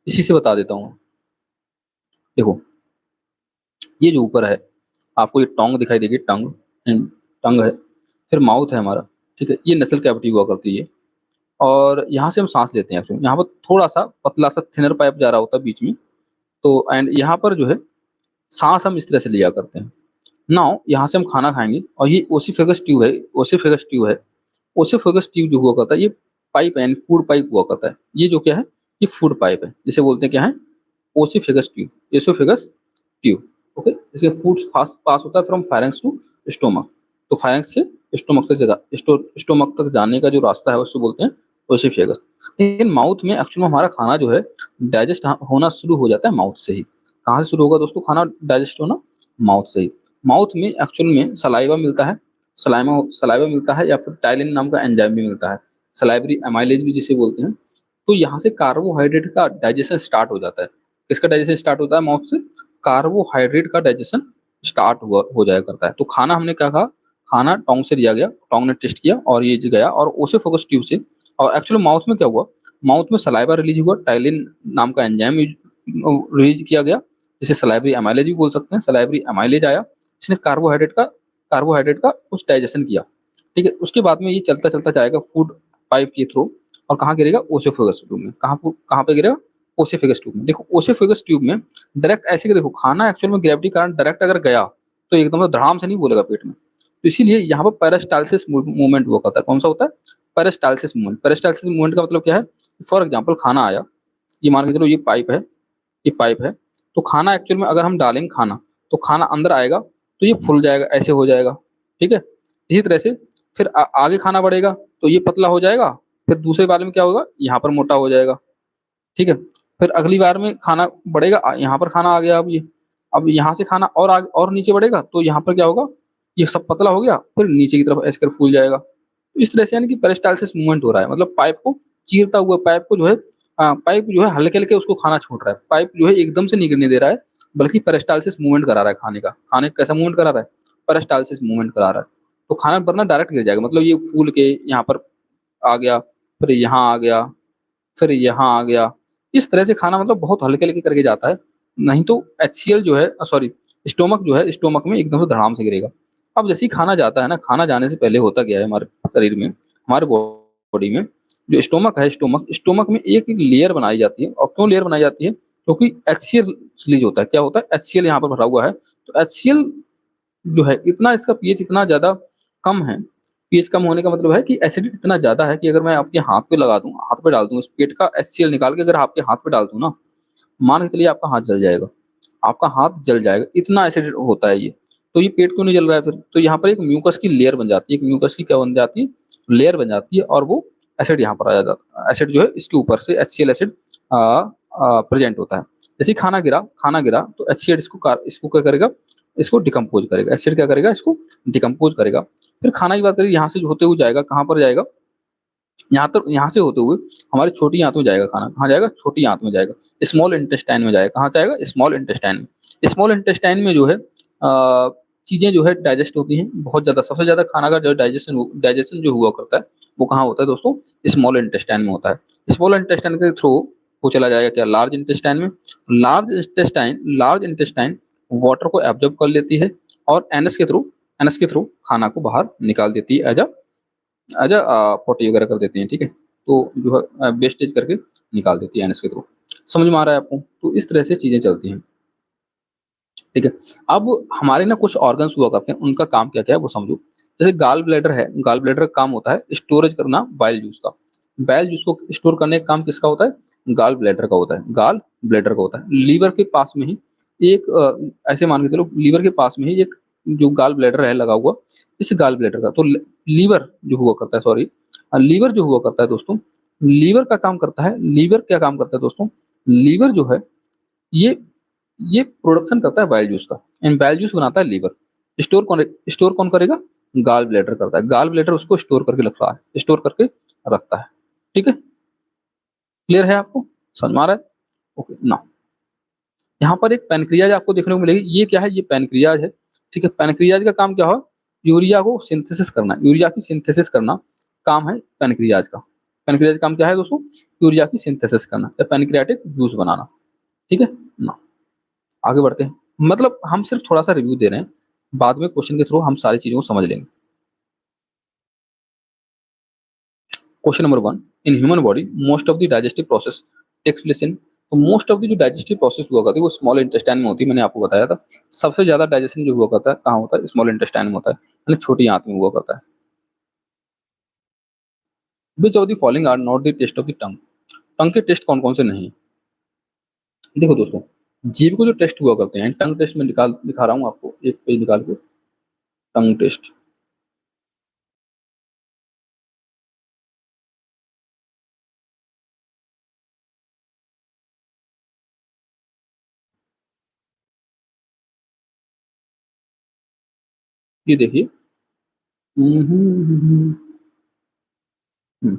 इसी से बता देता हूँ। देखो, ये जो ऊपर है, आपको ये टोंग दिखाई देगी, टंग, टंग है। फिर माउथ है हमारा। ठीक है, ये नसल कैविटी हुआ करती है। और यहाँ से हम सांस लेते हैं एक्चुअली, यहाँ पर थोड़ा सा पतला सा थिनर पाइप जा रहा होता है बीच में। तो एंड यहाँ पर जो है सांस हम इस तरह से लिया करते हैं। नाउ यहाँ से हम खाना खाएंगे, और ये ओसिफेगस ट्यूब है, ओसिफेगस ट्यूब है। ओसिफेगस ट्यूब जो हुआ करता है, ये पाइप है, फूड पाइप हुआ करता है। ये जो क्या है, ये फूड पाइप है, जिसे बोलते हैं क्या है, ओसिफेगस ट्यूब, एसोफेगस ट्यूब। ओके, इसके फूड फास्ट पास होता है फ्रॉम फायरेंक्स टू स्टोमक। तो फायरेंक्स से स्टोमक तक जगह स्टोमक तक जाने का जो रास्ता है उसको बोलते हैं ओसिफेगस। लेकिन माउथ में एक्चुअली हमारा खाना जो है डाइजेस्ट होना शुरू हो जाता है माउथ से ही। कहाँ से शुरू होगा दोस्तों खाना डाइजेस्ट होना? माउथ से ही। माउथ में एक्चुअल में सलाइवा मिलता है, सलाइवा सलाइवा मिलता है, या फिर टाइलिन नाम का एंजाइम भी मिलता है, सलाइवरी एमाइलेज भी जिसे बोलते हैं। तो यहाँ से कार्बोहाइड्रेट का डाइजेशन स्टार्ट हो जाता है। किसका डाइजेशन स्टार्ट होता है माउथ से? कार्बोहाइड्रेट का डाइजेशन स्टार्ट हुआ हो जाया करता है। तो खाना हमने क्या कहा, खाना टोंग से लिया गया, टोंग ने टेस्ट किया और ये गया और ओसेफोगस ट्यूब से। और एक्चुअली माउथ में क्या हुआ, माउथ में सलाइवा रिलीज हुआ, टाइलिन नाम का एंजाइम रिलीज किया गया, जिसे सलाइवरी एमाइलेज भी बोल सकते हैं। सलाइवरी एमाइलेज आया, इसने कार्बोहाइड्रेट का कुछ डाइजेशन किया। ठीक है, उसके बाद में ये चलता चलता जाएगा फूड पाइप के थ्रू और कहाँ गिरेगा? ओसेफेगस ट्यूब में। कहाँ पे गिरेगा? ओसेफेगस ट्यूब में। देखो ओसेफेगस ट्यूब में डायरेक्ट ऐसे कि देखो खाना एक्चुअल में ग्रेविटी के कारण डायरेक्ट अगर गया तो एकदम से धड़ाम से नहीं बोलेगा पेट में। तो इसीलिए यहाँ पर पेरिस्टाल्सिस मूवमेंट हुआ करता है। कौन सा होता है? Peristalsis movement. पेरिस्टाल्सिस मूवमेंट का मतलब क्या है? फॉर एग्जाम्पल खाना आया, ये मान के चलो ये पाइप है, ये पाइप है, तो खाना एक्चुअल में अगर हम डालेंगे खाना, तो खाना अंदर आएगा तो ये फूल जाएगा, ऐसे हो जाएगा। ठीक है, इसी तरह से फिर आगे खाना बढ़ेगा तो ये पतला हो जाएगा, फिर दूसरे बार में क्या होगा, यहाँ पर मोटा हो जाएगा। ठीक है, फिर अगली बार में खाना बढ़ेगा, यहाँ पर खाना आ गया, अब यहाँ से खाना और आगे और नीचे बढ़ेगा तो यहाँ पर क्या होगा, ये सब पतला हो गया, फिर नीचे की तरफ ऐसे कर फूल जाएगा। तो इस तरह से यानी कि पेरिस्टाल्सिस मूवमेंट हो रहा है, मतलब पाइप को चीरता हुआ, पाइप को जो है पाइप जो है हल्के हल्के उसको खाना छोड़ रहा है, पाइप जो है एकदम से नहीं गिरने दे रहा है, बल्कि पेरिस्टाल्सिस मूवमेंट करा रहा है खाने का। खाने का कैसा मूवमेंट करा रहा है? पेरिस्टाल्सिस मूवमेंट करा रहा है। तो खाना वरना डायरेक्ट गिर जाएगा, मतलब ये फूल के यहाँ पर आ गया, फिर यहाँ आ गया, फिर यहाँ आ गया। इस तरह से खाना मतलब बहुत हल्के-हल्के करके जाता है, नहीं तो एचसीएल जो है सॉरी स्टोमक जो है, स्टोमक में एकदम से धड़ाम से गिरेगा। अब जैसे ही खाना जाता है ना, खाना जाने से पहले होता क्या है हमारे शरीर में, हमारे बॉडी में, जो स्टोमक है, स्टोमक में एक-एक लेयर बनाई जाती है। और क्यों लेयर बनाई जाती है? क्योंकि एचसीएल रिलीज़ होता है। क्या होता है? एचसीएल यहाँ पर भरा हुआ है। तो एचसीएल जो है इतना, इसका पीएच इतना ज़्यादा कम है। पीएच कम होने का मतलब है कि एसिडिटी इतना ज़्यादा है कि अगर मैं आपके हाथ पे लगा दूँ, हाथ पे डाल दूँ, इस पेट का एचसीएल निकाल के अगर आपके हाथ पे डाल दूँ ना, मान के चलिए आपका हाथ जल जाएगा। आपका हाथ जल जाएगा, इतना एसिड होता है ये। तो ये पेट क्यों नहीं जल रहा है फिर? तो यहाँ पर एक म्यूकस की लेयर बन जाती है, एक म्यूकस की क्या बन जाती है? लेयर बन जाती है, और वो एसिड यहाँ पर आ जाता है। एसिड जो है इसके ऊपर से एचसीएल एसिड प्रेज़ेंट होता है। जैसे ही खाना गिरा तो एचसीएल इसको क्या करेगा? इसको डिकम्पोज़ करेगा। एसिड क्या करेगा? इसको डिकम्पोज़ करेगा। फिर खाना की बात करें, यहाँ से होते हुए जाएगा, कहाँ पर जाएगा? यहाँ से होते हुए हमारी छोटी आंत में जाएगा खाना। कहाँ जाएगा? छोटी आंत में जाएगा। स्मॉल इंटेस्टाइन में जाएगा। कहाँ जाएगा? स्मॉल इंटेस्टाइन में। स्मॉल इंटेस्टाइन में जो है चीज़ें जो है डाइजेस्ट होती हैं बहुत ज़्यादा। सबसे ज़्यादा खाना का जो डाइजेशन जो हुआ करता है, वो कहाँ होता है दोस्तों? स्मॉल इंटेस्टाइन में होता है। स्मॉल इंटेस्टाइन के थ्रू वो चला जाएगा क्या? लार्ज इंटेस्टाइन में। लार्ज इंटेस्टाइन वाटर को एब्ज़ॉर्ब कर लेती है और एनस के थ्रू खाना को बाहर निकाल देती है, पोटी वगैरह कर देती हैं। ठीक है, तो जो है वेस्टेज करके निकाल देती है एनएस के थ्रू। समझ में आ रहा है आपको? तो इस तरह से चीज़ें चलती हैं। ठीक है, अब हमारे ना कुछ ऑर्गन्स हुआ करते हैं, उनका काम क्या-क्या है वो समझो। जैसे गाल ब्लैडर है, गाल ब्लैडर का काम होता है स्टोरेज करना बाइल जूस का। बाइल जूस को स्टोर करने का काम किसका होता है? गाल ब्लैडर का होता है, गाल ब्लैडर का होता है। लीवर के पास में ही एक ऐसे मान के चलो, लीवर के पास में ही एक जो गाल ब्लैडर है लगा हुआ, इस गाल ब्लैडर का तो लीवर जो हुआ करता है, सॉरी लीवर जो हुआ करता है दोस्तों, लीवर का काम करता है, लीवर क्या काम करता है दोस्तों? लीवर जो है ये ये प्रोडक्शन करता है बाइल जूस का, एंड बाइल जूस बनाता है लीवर। स्टोर कौन करेगा? गाल ब्लैडर करता है। गाल ब्लैडर उसको स्टोर करके रखता है, स्टोर करके रखता है। ठीक है, क्लियर है आपको? समझ में आ रहा है? ओके ना, यहाँ पर एक पैनक्रियाज आपको देखने को मिलेगी। ये क्या है? ये पैनक्रियाज है। ठीक है, पैनक्रियाज का काम क्या है? यूरिया को सिंथेसिस करना, यूरिया की सिंथेसिस करना काम है पैनक्रियाज का। पैनक्रियाज का काम क्या है दोस्तों? यूरिया की सिंथेसिस करना या पैनक्रियाटिक जूस बनाना। ठीक है ना, आगे बढ़ते हैं। मतलब हम सिर्फ थोड़ा सा रिव्यू दे रहे हैं, बाद में क्वेश्चन के थ्रू हम सारी चीजों को समझ लेंगे। Question number 1, in human body most of the digestive process takes place in, तो मोस्ट ऑफ द जो डाइजेस्टिव प्रोसेस हुआ करती है वो स्मॉल इंटेस्टाइन में होती है। मैंने आपको बताया था सबसे ज्यादा डाइजेशन जो हुआ करता है कहाँ होता है? स्मॉल इंटेस्टाइन में होता है, यानी छोटी आंत में हुआ करता है। Which of the following are not the taste of the tongue, tongue के टेस्ट कौन-कौन से नहीं? देखो दोस्तों, जीभ को जो टेस्ट हुआ करते हैं, टंग टेस्ट मैं दिखा रहा हूँ आपको, एक पेज निकाल के, टंग टेस्ट। ये देखिए। हुँ, हुँ, हुँ, हुँ, हुँ।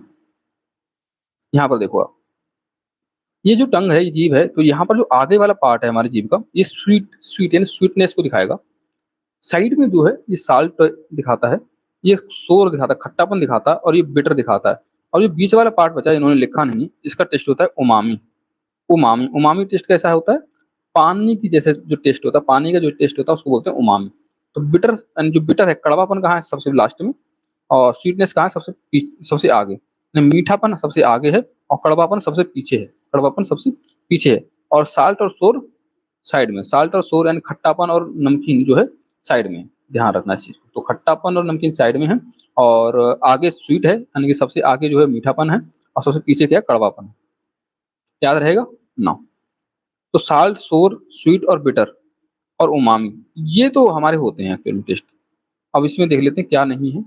यहाँ पर देखो आप, ये जो टंग है, ये जीभ है, तो यहाँ पर जो आगे वाला पार्ट है हमारी जीभ का, ये स्वीट यानी स्वीटनेस को दिखाएगा। साइड में जो है ये साल्ट दिखाता है, ये सोर दिखाता है, खट्टापन दिखाता है और ये बिटर दिखाता है। और जो बीच वाला पार्ट बचा है इन्होंने लिखा नहीं, इसका टेस्ट होता है उमामी। उमामी, उमामी टेस्ट कैसा होता है? पानी की जैसे जो टेस्ट होता है, पानी का जो टेस्ट होता है उसको बोलते हैं उमामी। तो बिटर यानी जो बिटर है, कड़वापन कहाँ है? सबसे लास्ट में। और स्वीटनेस कहाँ है? सबसे आगे। यानी मीठापन सबसे आगे है और कड़वापन सबसे पीछे है। कड़वापन सबसे पीछे है और साल्ट और सोर साइड में। साल्ट और सोर यानी खट्टापन और नमकीन जो है साइड में है। ध्यान रखना इस चीज़ को। तो खट्टापन और नमकीन साइड में है और आगे स्वीट है, यानी कि सबसे आगे जो है मीठापन है और सबसे पीछे क्या है? कड़वापन है। याद रहेगा? ना। तो साल्ट, सोर, स्वीट और बिटर और उमामी, ये तो हमारे होते हैं एक्चुअल में टेस्ट। अब इसमें देख लेते हैं क्या नहीं है।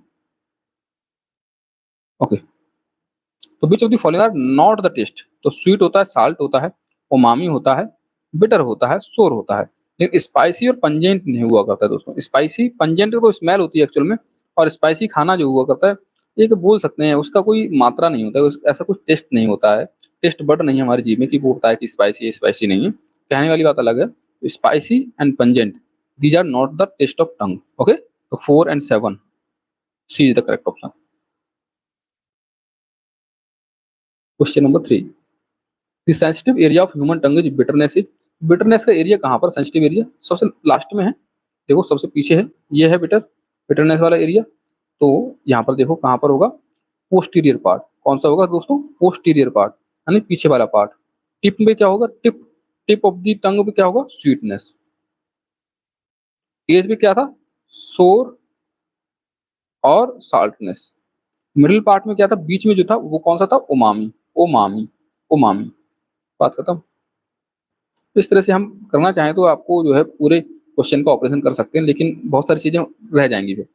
ओके, तो which of the following are not the taste? तो स्वीट होता है, साल्ट होता है, उमामी होता है, बिटर होता है, सोर होता है। लेकिन स्पाइसी और पंजेंट नहीं हुआ करता है दोस्तों। स्पाइसी पंजेंट तो स्मेल होती है एक्चुअल में, और स्पाइसी खाना जो हुआ करता है, एक बोल सकते हैं उसका कोई मात्रा नहीं होता है, ऐसा कुछ टेस्ट नहीं होता है। टेस्ट बड नहीं है हमारी जीभ में कि वो बताए कि स्पाइसी है, स्पाइसी नहीं है। कहने वाली बात अलग है। Spicy and pungent, these are not the taste of tongue. Okay, तो 4 and 7, C is the correct option. Question number 3, the sensitive area of human tongue is bitterness is. Bitterness का एरिया कहाँ पर? सेंसिटिव एरिया सबसे last में है। देखो सबसे पीछे है, ये है बिटरनेस वाला एरिया। तो यहाँ पर देखो कहाँ पर होगा? Posterior part. कौन सा होगा दोस्तों? पोस्टीरियर पार्ट, यानी पीछे वाला पार्ट। टिप में क्या होगा? टिप टिप ऑफ द टंग पे क्या होगा? स्वीटनेस। एज में क्या था? सोर और साल्टनेस। मिडिल पार्ट में क्या था? बीच में जो था वो कौन सा था? उमामी। Umami, umami. बात खत्म। तो इस तरह से हम करना चाहें तो आपको जो है पूरे क्वेश्चन का ऑपरेशन कर सकते हैं, लेकिन बहुत सारी चीजें रह जाएंगी फिर।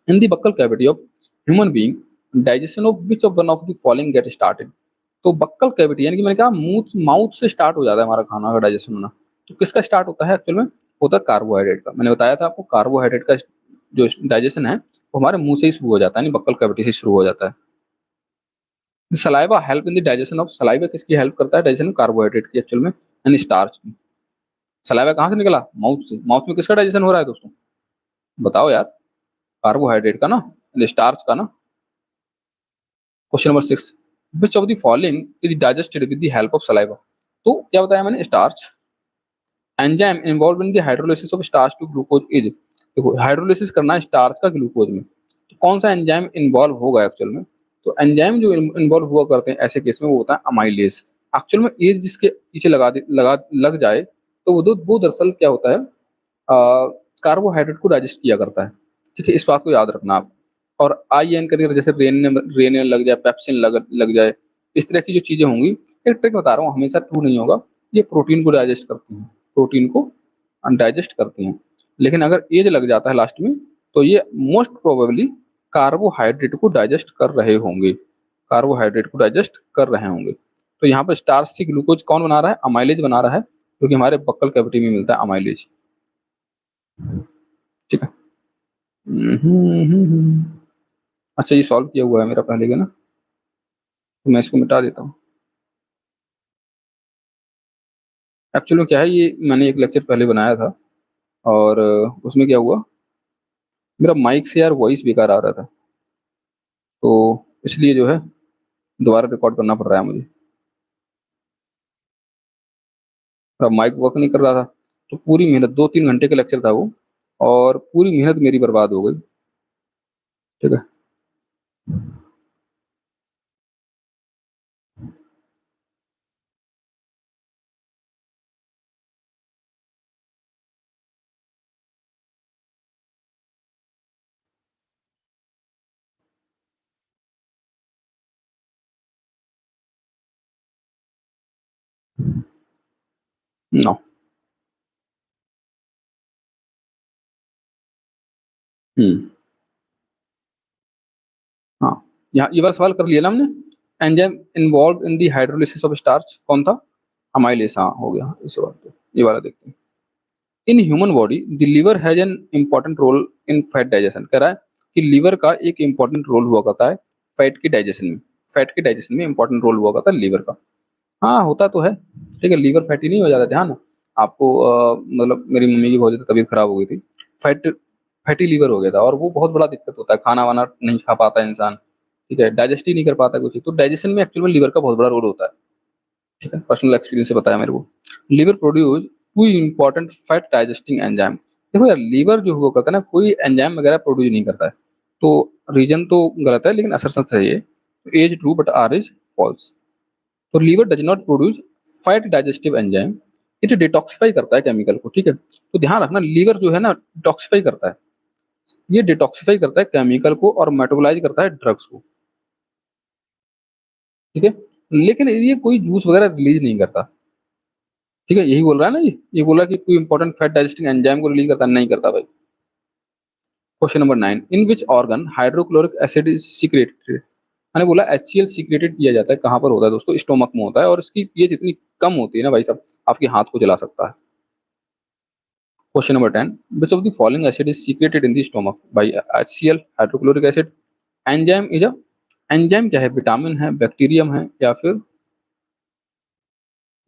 In the buccal cavity of human being, digestion of which of one of the following get started. तो बक्कल कैविटी यानी कि मैंने कहा मुंह माउथ से स्टार्ट हो जाता है हमारा खाना का डाइजेशन होना। तो किसका स्टार्ट होता है एक्चुअल में? होता है कार्बोहाइड्रेट का। मैंने बताया था आपको, कार्बोहाइड्रेट का जो डाइजेशन है वो हमारे मुंह से ही शुरू हो जाता है, यानी बक्कल कैविटी से शुरू हो जाता है। Saliva help in the digestion of, saliva किसकी हेल्प करता है डाइजेशन? कार्बोहाइड्रेट की एक्चुअल में, यानी स्टार्च की। सलाइवा कहाँ से निकला? माउथ से। माउथ में किसका डाइजेशन हो रहा है दोस्तों? बताओ यार। कार्बोहाइड्रेट का ना, स्टार्च का ना। Question number 6, which of the following is digested with the help of saliva. तो क्या बताया मैंने? Starch. Enzyme involve in the hydrolysis of starch to glucose is. देखो हाइड्रोलिसिस करना है स्टार्च का ग्लूकोज में, तो कौन सा एंजाइम इन्वॉल्व होगा एक्चुअल में? तो एंजाइम जो इन्वॉल्व हुआ करते हैं ऐसे केस में वो होता है अमाइलेज। एक्चुअल में एज जिसके पीछे लग जाए तो वो दरअसल क्या होता है, कार्बोहाइड्रेट को डाइजेस्ट किया करता है। ठीक है, इस बात को याद रखना आप। और आई एन करियर जैसे रेन लग जाए, पेप्सिन लग जाए, इस तरह की जो चीजें होंगी, एक ट्रिक बता रहा हूँ, हमेशा ट्रू नहीं होगा। ये प्रोटीन को डाइजेस्ट करती हैं, प्रोटीन को डाइजेस्ट करती हैं। लेकिन अगर एज लग जाता है लास्ट में, तो ये मोस्ट प्रोबेबली कार्बोहाइड्रेट को डाइजेस्ट कर रहे होंगे, कार्बोहाइड्रेट को डाइजेस्ट कर रहे होंगे। तो यहाँ पर स्टार्च से ग्लूकोज कौन बना रहा है? अमाइलेज बना रहा है, क्योंकि हमारे बक्कल कैविटी में मिलता है अमाइलेज। ठीक है। अच्छा, ये सॉल्व किया हुआ है मेरा पहले का ना, तो मैं इसको मिटा देता हूँ। एक्चुअली में क्या है, ये मैंने एक लेक्चर पहले बनाया था और उसमें क्या हुआ, मेरा माइक से यार वॉइस बेकार आ रहा था, तो इसलिए जो है दोबारा रिकॉर्ड करना पड़ रहा है मुझे। मेरा माइक वर्क नहीं कर रहा था, तो पूरी मेहनत, 2-3 घंटे का लेक्चर था वो, और पूरी मेहनत मेरी बर्बाद हो गई। ठीक है। नो। हम्म। हाँ, यहाँ ये वाला सवाल कर लिया ना हमने। Enzyme involve in the hydrolysis of starch कौन था? अमाइलेज। हाँ, हो गया इस बात पे। ये वाला देखते हैं। In human body the liver has an important role in fat digestion. कह रहा है कि लीवर का एक इंपॉर्टेंट रोल हुआ करता है फैट के डाइजेशन में। फैट के डाइजेशन में इंपॉर्टेंट रोल हुआ करता है लीवर का। हाँ, होता तो है। ठीक है, लीवर फैटी नहीं हो जाता। ध्यान, आपको मतलब मेरी मम्मी की बहुत ज़्यादा तबीयत खराब हो गई थी। फैट फैटी लीवर हो गया था, और वो बहुत बड़ा दिक्कत होता है। खाना वाना नहीं खा पाता इंसान। ठीक है, डाइजेस्ट ही नहीं कर पाता कुछ। तो डाइजेशन में एक्चुअल में लीवर का बहुत बड़ा रोल होता है। ठीक है, पर्सनल एक्सपीरियंस से बताया मेरे को। Liver produce two important fat digesting enzyme. देखो यार, लीवर जो हुआ करता है ना, कोई एंजाइम वगैरह प्रोड्यूस नहीं करता है। तो रीजन तो गलत है, लेकिन असर सच है ये। A's true but R is false. तो liver does not produce fat digestive enzyme. It detoxify करता है केमिकल को। ठीक है, तो ध्यान रखना, लीवर जो है ना डिटॉक्सिफाई करता है। ये डिटॉक्सिफाई करता है केमिकल को और मेटाबोलाइज करता है ड्रग्स को। ठीक है, लेकिन ये कोई जूस वगैरह रिलीज नहीं करता। ठीक है, यही बोल रहा है ना, ये बोला कि कोई इंपॉर्टेंट फैट डाइजेस्टिंग एंजाइम को रिलीज करता नहीं करता भाई। Question number 9, in which organ hydrochloric acid is secreted. मैंने बोला HCl सीक्रेटेड किया जाता है, कहाँ पर होता है दोस्तों? स्टोमक में होता है, और इसकी पीएच इतनी कम होती है ना भाई साहब, आपके हाथ को जला सकता है। Question number 10, which of the following acid is secreted in the stomach by HCl hydrochloric acid. Enzyme is a, enzyme क्या है? विटामिन है, बैक्टीरियम है, या फिर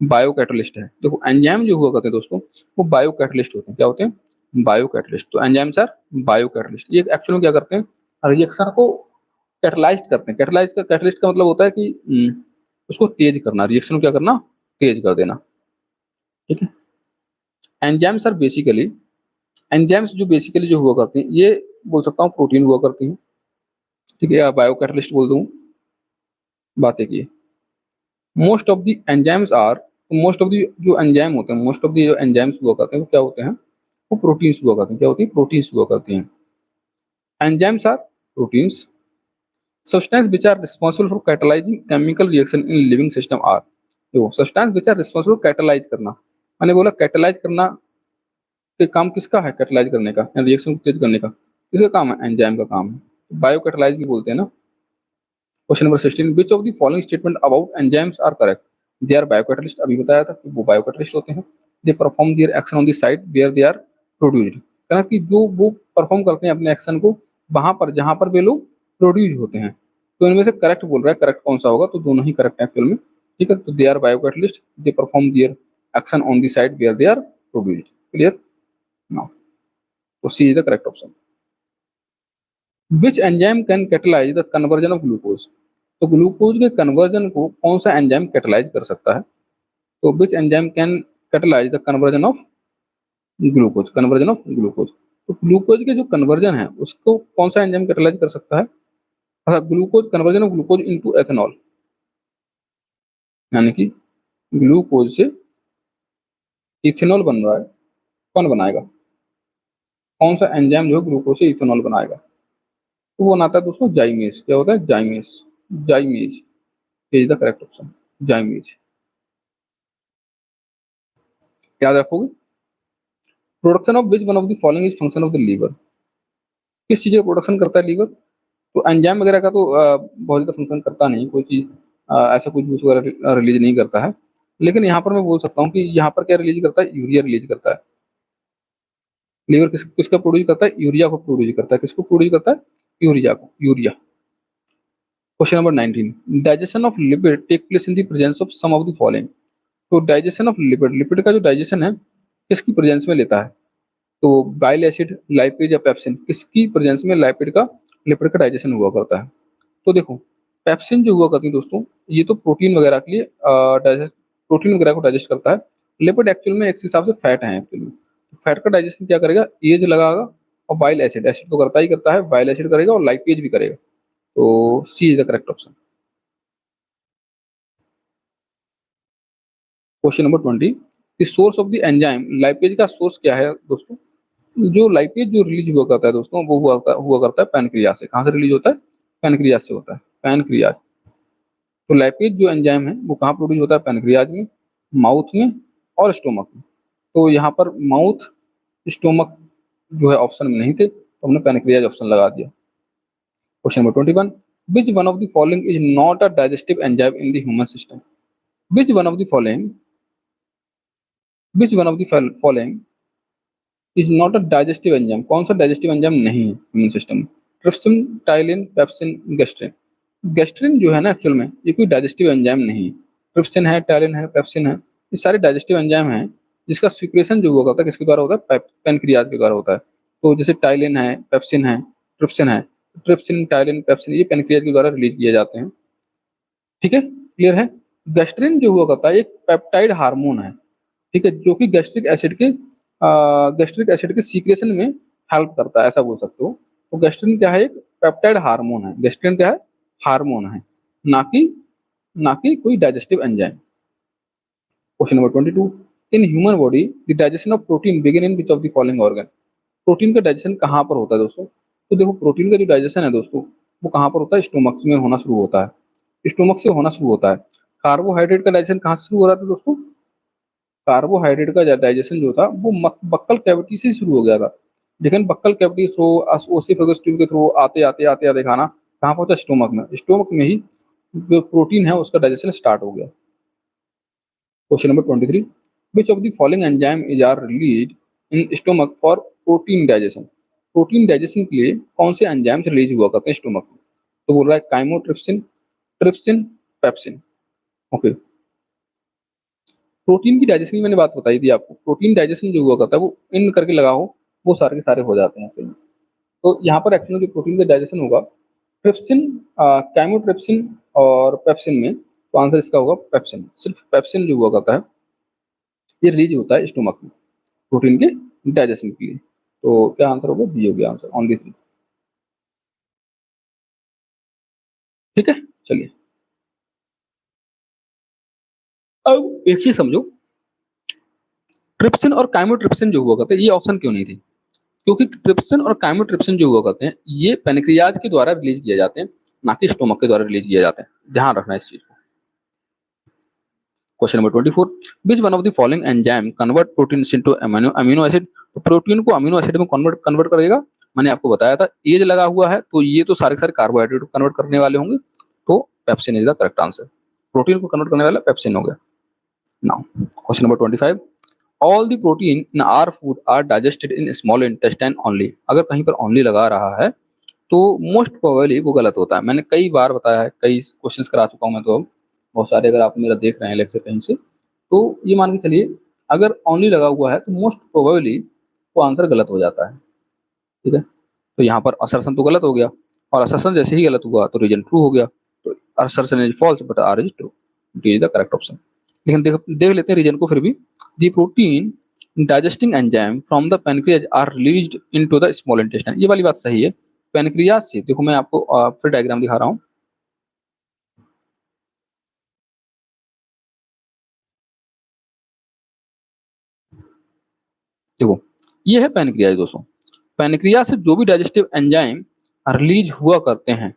बायो कैटलिस्ट है? देखो, एंजाइम जो हुआ करते हैं दोस्तों, वो बायो कैटलिस्ट होते हैं। क्या होते हैं? Bio catalyst. तो एंजाइम सर बायो कैटलिस्ट, ये एक्चुअली में क्या करते हैं? रिएक्शन को कैटलाइज करते हैं। कैटलाइज का, कैटलिस्ट का मतलब होता है कि उसको तेज करना, रिएक्शन को क्या करना? तेज कर देना। ठीक है, एंजाइम्स आर बेसिकली, एंजाइम्स जो बेसिकली जो हुआ करते हैं, ये बोल सकता हूँ प्रोटीन हुआ करती हैं। ठीक है, या बायो कैटलिस्ट बोल दूँ, बात एक ये। Most of the enzymes are, most of the जो एंजाइम होते हैं, मोस्ट ऑफ द जो एंजाइम्स हुआ करते हैं, वो क्या होते हैं? वो प्रोटीन्स हुआ करते हैं। क्या होती है? प्रोटीन्स हुआ करती हैं। Enzymes are proteins. Substance which are responsible for catalysing chemical reaction in living system are. देखो, substance which are responsible catalyse करना, मैंने बोला कैटलाइज करना के काम किसका है? कैटलाइज करने का, रिएक्शन को तेज करने का किसका काम है? एंजाइम का काम है। बायो कैटलाइज भी बोलते हैं ना। Question number 16, which of the following statement about enzymes are correct. They are biocatalyst, अभी बताया था कि वो बायोकैटलिस्ट होते हैं। They perform their action on the site where they are produced. कहना कि जो वो परफॉर्म करते हैं अपने एक्शन को वहां पर जहां पर वे लोग प्रोड्यूस होते हैं। तो इनमें से करेक्ट बोल रहा है, करेक्ट कौन सा होगा? तो दोनों ही करेक्ट है एक्चुअल में। ठीक है, तो they are biocatalyst, they perform their action on the site where they are produced. Clear now? तो C is the correct option. Which enzyme can catalyse the conversion of glucose. तो glucose के conversion को कौन सा enzyme catalyse कर सकता है? तो which enzyme can catalyse the conversion of glucose, conversion of glucose. तो ग्लूकोज के जो कन्वर्जन है उसको कौन सा एंजाइम कैटलाइज कर सकता है? Glucose, conversion of glucose into ethanol, यानी कि ग्लूकोज से इथेनॉल बन रहा है, कौन बनाएगा? कौन सा एंजाइम जो है ग्लूकोज से इथेनॉल बनाएगा? तो वो बनाता है दोस्तों जाइमेज। क्या होता है? Zymase. Zymase is the correct option, zymase. याद रखोगे। Production of which one of the following is function of the liver. किस चीज़ का प्रोडक्शन करता है लीवर? तो एंजाइम वगैरह का तो बहुत ज़्यादा फंक्शन करता नहीं, कोई चीज़ ऐसा कुछ जूस वगैरह रिलीज नहीं करता है। लेकिन यहाँ पर मैं बोल सकता हूँ कि यहाँ पर क्या रिलीज करता है? यूरिया रिलीज करता है। लीवर किसका प्रोड्यूस करता है? यूरिया को प्रोड्यूस करता है। किसको प्रोड्यूस करता है? यूरिया को, urea. Question number 19, digestion of lipid take place in the presence of some of the following. तो डाइजेशन ऑफ लिपिड, लिपिड का जो डाइजेशन है किसकी प्रेजेंस में लेता है? तो बाइल एसिड, लाइपेज या पेप्सिन, किसकी प्रेजेंस में लाइपिड का, लिपिड का डाइजेशन हुआ करता है? तो देखो, पेप्सिन जो हुआ करती है दोस्तों, ये तो प्रोटीन वगैरह के लिए डाइजेस्ट, प्रोटीन वगैरह को डाइजेस्ट करता है। लिपिड एक्चुअल में एक हिसाब से फैट है एक्चुअल में। फैट का डाइजेशन क्या करेगा? एज लगाएगा, और बाइल एसिड, एसिड तो करता ही करता है, बाइल एसिड करेगा और लाइपेज भी करेगा। तो C is the correct option. Question number 20, the source of the enzyme lipase का सोर्स क्या है दोस्तों? जो लाइपेज जो रिलीज हुआ करता है दोस्तों, वो हुआ करता है पैनक्रियाज से। कहाँ से रिलीज होता है? पैनक्रियाज से होता है, पैनक्रियाज। तो लाइपेज जो एंजाइम है वो कहाँ प्रोड्यूस होता है? पैनक्रियाज में, माउथ में, और स्टोमक में। तो यहाँ पर माउथ, स्टोमक जो है ऑप्शन में नहीं थे, तो हमने पैनक्रियाज ऑप्शन लगा दिया। Question number 21, which one of the following is not a digestive enzyme in the human system? Which one of the following, which one of the following is not a digestive enzyme? कौन सा digestive enzyme नहीं है human system में? Trypsin, ptyalin, pepsin, gastrin. Gastrin जो है ना actual में ये कोई डाइजेस्टिव एंजाइम नहीं है। ट्रिप्सिन है, टाइलिन है, पेप्सिन है, ये सारे डाइजेस्टिव एंजाइम हैं जिसका सिक्रेशन जो होता है किसके द्वारा होता है? पेनक्रियाज के द्वारा होता है। तो जैसे टाइलिन है, पेप्सिन है, ट्रिप्सिन है, ट्रिप्सिन, टाइलिन, पेप्सिन ये पेनक्रियाज के द्वारा रिलीज किए जाते हैं। ठीक है, क्लियर है। गैस्ट्रिन जो हुआ करता है एक पेप्टाइड हार्मोन है, ठीक है, जो कि गैस्ट्रिक एसिड के सीक्रेशन में हेल्प करता है, ऐसा बोल सकते हो। तो गैस्ट्रिन क्या है? एक पेप्टाइड हार्मोन है। गैस्ट्रिन क्या है? हार्मोन है, ना कि ना कि कोई digestive enzyme. Question number 22, in human body the digestion of protein begin in which of the following organ? Protein का डाइजेशन कहाँ पर होता है दोस्तों? तो देखो प्रोटीन का जो डाइजेशन है दोस्तों वो कहाँ पर होता है? स्टोमक में होना शुरू होता है, स्टोमक से होना शुरू होता है। कार्बोहाइड्रेट का डाइजेशन कहाँ से शुरू हो रहा था दोस्तों? कार्बोहाइड्रेट का डाइजेशन जो था वो बक्कल कैविटी से शुरू हो गया था, लेकिन बक्कल कैविटी थ्रू ओसिफेगस ट्यूब के थ्रू आते आते आते आते खाना कहाँ पहुंचा? स्टोमक में। स्टोमक में ही जो प्रोटीन है उसका डाइजेशन स्टार्ट हो गया। Question number 23, which of the following enzyme is are release in stomach for protein digestion? Protein digestion के लिए कौन से एंजाइम रिलीज हुआ करते हैं स्टोमक में? तो बोल रहा है chymotrypsin, trypsin, pepsin. Okay, protein की डाइजेशन की मैंने बात बताई थी आपको। प्रोटीन डाइजेशन जो हुआ करता है वो इन करके लगाओ, वो सारे के सारे हो जाते हैं फिर। तो यहाँ पर एक्चुअली जो प्रोटीन का डाइजेशन होगा ट्रिप्सिन, काइमोट्रिप्सिन और पेप्सिन में, तो आंसर इसका होगा पेप्सिन। सिर्फ पेप्सिन जो हुआ करता है ये रिलीज होता है स्टोमक में प्रोटीन के डाइजेशन के लिए। तो क्या आंसर होगा? बी हो गया आंसर, ऑनली 3। ठीक है, चलिए अब एक चीज समझो, ट्रिप्सिन और काइमोट्रिप्सिन जो हुआ करते हैं ये ऑप्शन क्यों नहीं थे? क्योंकि ट्रिप्सिन और काइमोट्रिप्सिन जो हुआ करते हैं ये पैनक्रियाज के द्वारा रिलीज किए जाते हैं, ना कि स्टोमक के द्वारा रिलीज किए जाते हैं। ध्यान रखना इस चीज को। Question number 24, which one of the following enzyme convert protein into amino acid? तो प्रोटीन को अमीनो एसिड में कन्वर्ट कन्वर्ट करेगा। मैंने आपको बताया था एज लगा हुआ है तो ये तो सारे के सारे कार्बोहाइड्रेट को कन्वर्ट करने वाले होंगे, तो pepsin is the correct answer. Protein को कन्वर्ट करने वाला पेप्सिन हो गया। Now question number 25, all the protein in our food are digested in small intestine only. अगर कहीं पर ओनली लगा रहा है तो मोस्ट प्रोबेबली वो गलत होता है। मैंने कई बार बताया है, कई क्वेश्चंस करा चुका हूं मैं, तो अब बहुत सारे अगर आप मेरा देख रहे हैं लेक्चर कहीं से, तो ये मान के चलिए अगर ओनली लगा हुआ है तो मोस्ट प्रोबेबली वो आंसर गलत हो जाता है। ठीक है, तो यहाँ पर असर्शन तो गलत हो गया, और असर्शन जैसे ही गलत हुआ तो रीजन ट्रू हो गया। तो assertion is false but R is true, D is the correct option. लेकिन देख देख लेते हैं रीजन को फिर भी। The protein digesting enzyme from the pancreas are released into the small intestine, ये वाली बात सही है। पैनक्रियाज से, देखो मैं आपको फिर डायग्राम दिखा रहा हूँ। देखो ये है पैनक्रियाज दोस्तों। पैनक्रियाज से जो भी डाइजेस्टिव एंजाइम रिलीज हुआ करते हैं,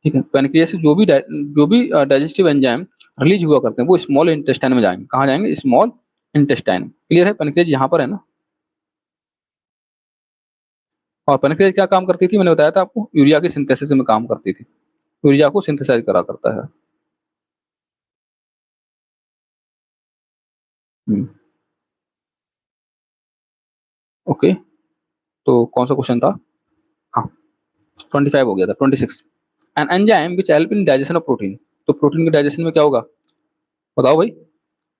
ठीक है, पैनक्रियाज से जो भी डाइजेस्टिव एंजाइम रिलीज हुआ करते हैं वो स्मॉल इंटेस्टाइन में जाएंगे। कहाँ जाएंगे? Small intestine. क्लियर है? पैनक्रियाज यहाँ पर है ना। और पैनक्रियाज क्या काम करती थी? मैंने बताया था आपको, यूरिया की सिंथेसिस में काम करती थी, यूरिया को सिंथेसाइज करा करता है। हम्म, ओके, तो कौन सा क्वेश्चन था? हाँ, 25 हो गया था। 26, an enzyme which help in digestion of protein. तो प्रोटीन के डाइजेशन में क्या होगा? बताओ भाई।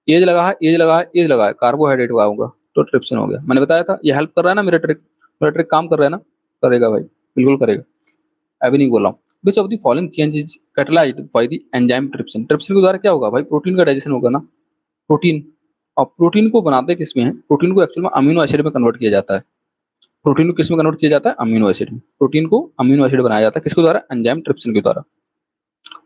एज लगा है, एज लगा है, एज लगा है, कार्बोहाइड्रेट का होगा, तो ट्रिप्सिन हो गया। मैंने बताया था ये हेल्प कर रहा है ना, मेरा ट्रिक काम कर रहा है ना। करेगा भाई, बिल्कुल करेगा, अभी नहीं बोल रहा हूँ। विच of the following change is catalysed by the enzyme trypsin? Trypsin के द्वारा क्या होगा भाई? प्रोटीन का डाइजेशन होगा ना। प्रोटीन, और प्रोटीन को बनाते किसमें है? प्रोटीन को एक्चुअल में अमीनो एसिड में कन्वर्ट किया जाता है। प्रोटीन को किस में कन्वर्ट किया जाता है? अमीनो एसिड में। प्रोटीन को अमीनो एसिड बनाया जाता है किसके द्वारा? एंजाइम ट्रिप्सिन के द्वारा।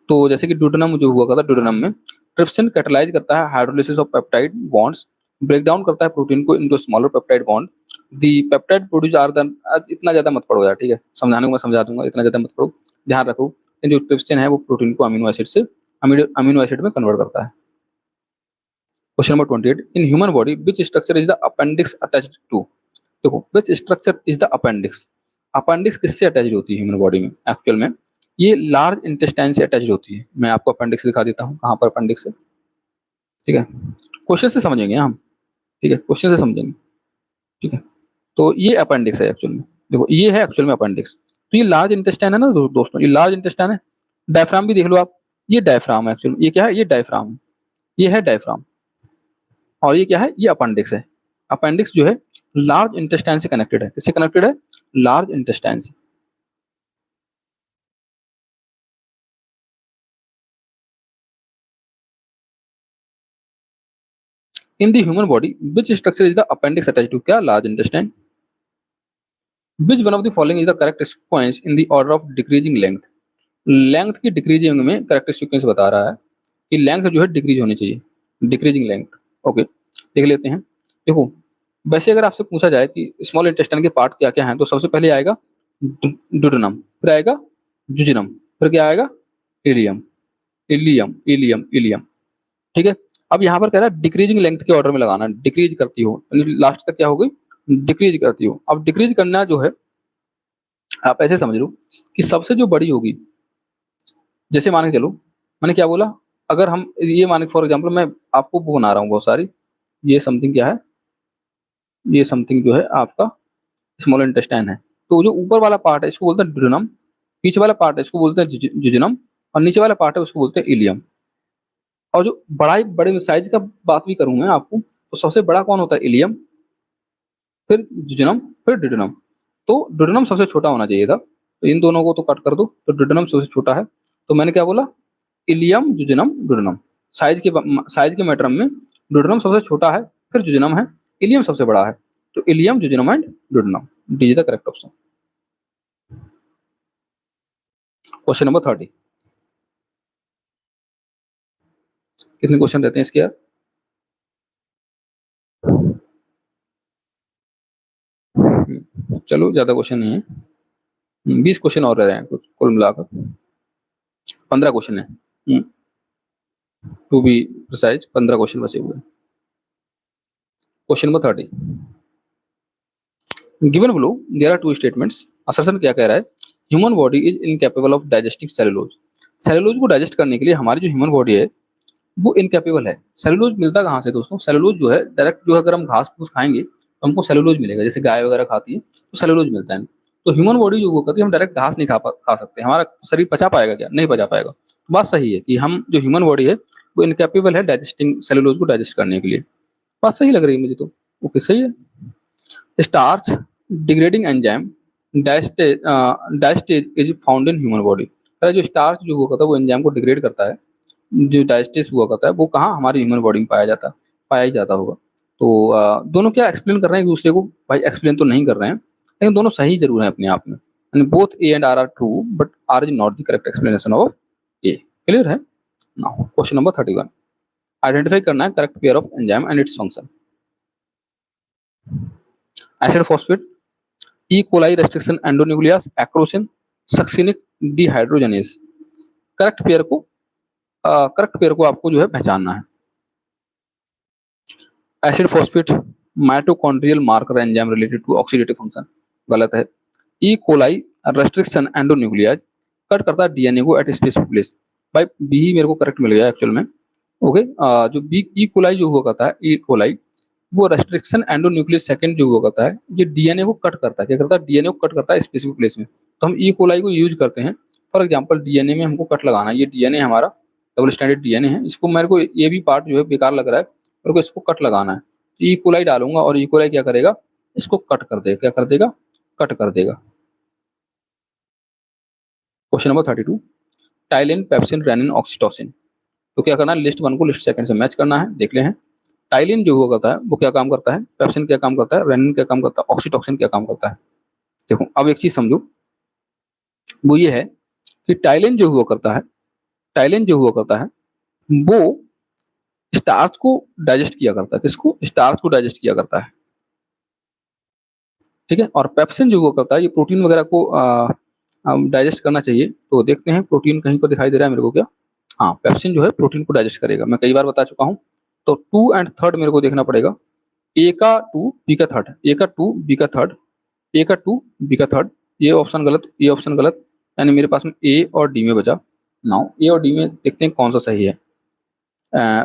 तो जैसे कि ड्यूटेनम जो हुआ करता है, ड्यूटेनम में ट्रिप्सिन कैटलाइज करता है hydrolysis of peptide bonds, break down करता है प्रोटीन को into smaller peptide bond. The peptide produce are the, इतना ज्यादा मत पढ़ो यार, ठीक है, समझाने को मैं समझा दूंगा, इतना ज्यादा मत पढ़ो। ध्यान रखो कि जो ट्रिप्सिन है वो प्रोटीन को अमीनो एसिड से अमीनो एसिड में कन्वर्ट करता है। Question number 28, in human body which structure is the appendix attached to. देखो which structure is the appendix, appendix किससे अटैच होती है ह्यूमन बॉडी में एक्चुअल में, ये लार्ज इंटेस्टाइन से अटैच होती है। मैं आपको अपेंडिक्स दिखा देता हूँ कहाँ पर अपेंडिक्स है, ठीक है, क्वेश्चन से समझेंगे हम, ठीक है, क्वेश्चन से समझेंगे, ठीक है। तो ये अपेंडिक्स है एक्चुअल में, देखो ये है एक्चुअल में अपेंडिक्स। तो ये लार्ज इंटेस्टाइन है ना दोस्तों, ये लार्ज इंटेस्टाइन है। डायफ्राम भी देख लो आप, ये डायफ्राम है एक्चुअल में, ये क्या है, ये डायफ्राम है, ये है डायफ्राम, और ये क्या है, ये अपेंडिक्स है। अपेंडिक्स जो है लार्ज इंटेस्टाइन से कनेक्टेड है, किससे कनेक्टेड है, लार्ज इंटेस्टाइन से। In the human body which structure is the appendix attach to, क्या, large intestine. Which one of the following is the correct sequence in the order of decreasing length. Length की decreasing में correct sequence बता रहा है कि length जो है decrease होनी चाहिए, डिक्रीजिंग लेंथ। ओके, देख लेते हैं। देखो वैसे अगर आपसे पूछा जाए कि स्मॉल इंटेस्टाइन के पार्ट क्या क्या हैं, तो सबसे पहले आएगा डुडेनम, फिर आएगा जुजिनम, फिर क्या आएगा, इलियम, इलियम इलियम इलियम, ठीक है। अब यहाँ पर कह रहा है डिक्रीजिंग लेंथ के ऑर्डर में लगाना, डिक्रीज करती हो, लास्ट तक क्या हो गई, डिक्रीज करती हो। अब डिक्रीज करना जो है आप ऐसे समझ लो कि सबसे जो बड़ी होगी, जैसे मान के चलो, मैंने क्या बोला, अगर हम ये मान फॉर एग्जाम्पल मैं आपको वो बना रहा हूँ बहुत सारी, ये समथिंग क्या है, ये समथिंग जो है आपका स्मॉल इंटेस्टाइन है। तो जो ऊपर वाला पार्ट है इसको बोलते हैं ड्यूडेनम, पीछे वाला पार्ट है इसको बोलते हैं जुजिनम, और नीचे वाला पार्ट है उसको बोलते हैं इलियम। और जो बड़े साइज का बात भी करूं मैं आपको, तो सबसे बड़ा कौन होता है, इलियम, फिर जुजिनम, फिर ड्यूडेनम। तो ड्यूडेनम सबसे छोटा होना चाहिए था, तो इन दोनों को तो कट कर दो, तो ड्यूडेनम सबसे छोटा है। तो मैंने क्या बोला, इलियम जुजिनम ड्यूडेनम, साइज के मैटर में ड्यूडेनम सबसे छोटा है, फिर जुजिनम है, इलियम सबसे बड़ा है। तो ileum jejunum and duodenum, D is the correct option. Question number 30, कितने क्वेश्चन रहते हैं इसके यार, चलो ज्यादा क्वेश्चन नहीं है, 20 क्वेश्चन और रह रहे हैं कुछ कुल मिलाकर, 15 क्वेश्चन है, टू बी प्रिसाइज 15 क्वेश्चन बचे हुए। Question number 30, given below there are two statements, assertion क्या कह रहा है, human body is incapable of digesting cellulose. Cellulose को डाइजेस्ट करने के लिए हमारी जो ह्यूमन बॉडी है वो इनकैपेबल है। सेलुलोज मिलता कहाँ से दोस्तों, सेलुलोज जो है डायरेक्ट जो है, अगर हम घास फूस खाएंगे तो हमको सेलुलोज मिलेगा, जैसे गाय वगैरह खाती है तो सेलुलोज मिलता है। तो ह्यूमन बॉडी जो वो करती है, हम डायरेक्ट घास नहीं खा सकते, हमारा शरीर पचा पाएगा क्या, नहीं पचा पाएगा। तो बात सही है कि हम जो ह्यूमन बॉडी है वो इनकैपेबल है डाइजेस्टिंग सेलुलोज को डाइजेस्ट करने के लिए, बात सही लग रही है मुझे तो, ओके सही है। Starch degrading enzyme diastase is found in human body. जो स्टार्च जो हुआ करता है वो एंजाइम को डिग्रेड करता है, जो डायस्टेस हुआ करता है वो कहाँ, हमारी ह्यूमन बॉडी में पाया ही जाता होगा। तो दोनों क्या एक्सप्लेन कर रहे हैं एक दूसरे को, भाई एक्सप्लेन तो नहीं कर रहे हैं, लेकिन दोनों सही जरूर है अपने आप में, यानी both A and R true but R is not the correct explanation of A. Clear है। नाउ क्वेश्चन नंबर 31, आइडेंटिफाई करना है correct pair of enzyme and its function. Acid phosphate, E coli restriction endonuclease acrosin succinic dehydrogenase. Correct pair को आपको जो है पहचानना है। Acid phosphate mitochondrial marker enzyme related to oxidative function, गलत है। E coli restriction endonuclease cut करता है डीएनए को एट स्पेसिफिक प्लेस, भाई बी ही मेरे को करेक्ट मिल गया एक्चुअल में। ओके, जो बी ई कोलाई जो हुआ करता है, ई कोलाई वो रेस्ट्रिक्शन एंडोन्यूक्लियस सेकंड जो हुआ करता है, ये डीएनए को कट करता है, क्या करता है, डीएनए को कट करता है स्पेसिफिक प्लेस में। तो हम ई कोलाई को यूज करते हैं, फॉर एग्जांपल डीएनए में हमको कट लगाना है, ये डीएनए हमारा डबल स्टैंडर्ड डीएनए है, इसको मेरे को ये भी पार्ट जो है बेकार लग रहा है, मेरे को इसको कट लगाना है, तो ई कोलाई डालूंगा और ई कोलाई क्या करेगा, इसको कट कर देगा, क्या कर देगा, कट कर देगा। Question number 32, ptyalin pepsin rennin oxytocin. तो क्या करना है, लिस्ट 1 को लिस्ट 2 से मैच करना है, देख ले हैं। टाइलिन जो हुआ करता है वो क्या काम करता है, पेप्सिन क्या काम करता है, रेनिन क्या काम करता है, ऑक्सीटोसिन क्या काम करता है। देखो अब एक चीज समझो, वो ये है कि टाइलिन जो हुआ करता है, टाइलिन जो हुआ करता है वो स्टार्च को डाइजेस्ट किया करता है, किसको, स्टार्च को डाइजेस्ट किया करता है, ठीक है। और पेप्सिन जो हुआ करता है ये प्रोटीन वगैरह को डाइजेस्ट करना चाहिए। तो देखते हैं प्रोटीन कहीं पर दिखाई दे रहा है मेरे को क्या, हाँ पेप्सिन जो है प्रोटीन को डाइजेस्ट करेगा, मैं कई बार बता चुका हूँ तो 2 एंड थर्ड मेरे को देखना पड़ेगा। ए का 2 बी का थर्ड, ए का 2 बी का थर्ड, ए का 2 बी का थर्ड। ये ऑप्शन गलत, ये ऑप्शन गलत, यानी मेरे पास में ए और डी में बचा। नाउ ए और डी में देखते हैं कौन सा सही है।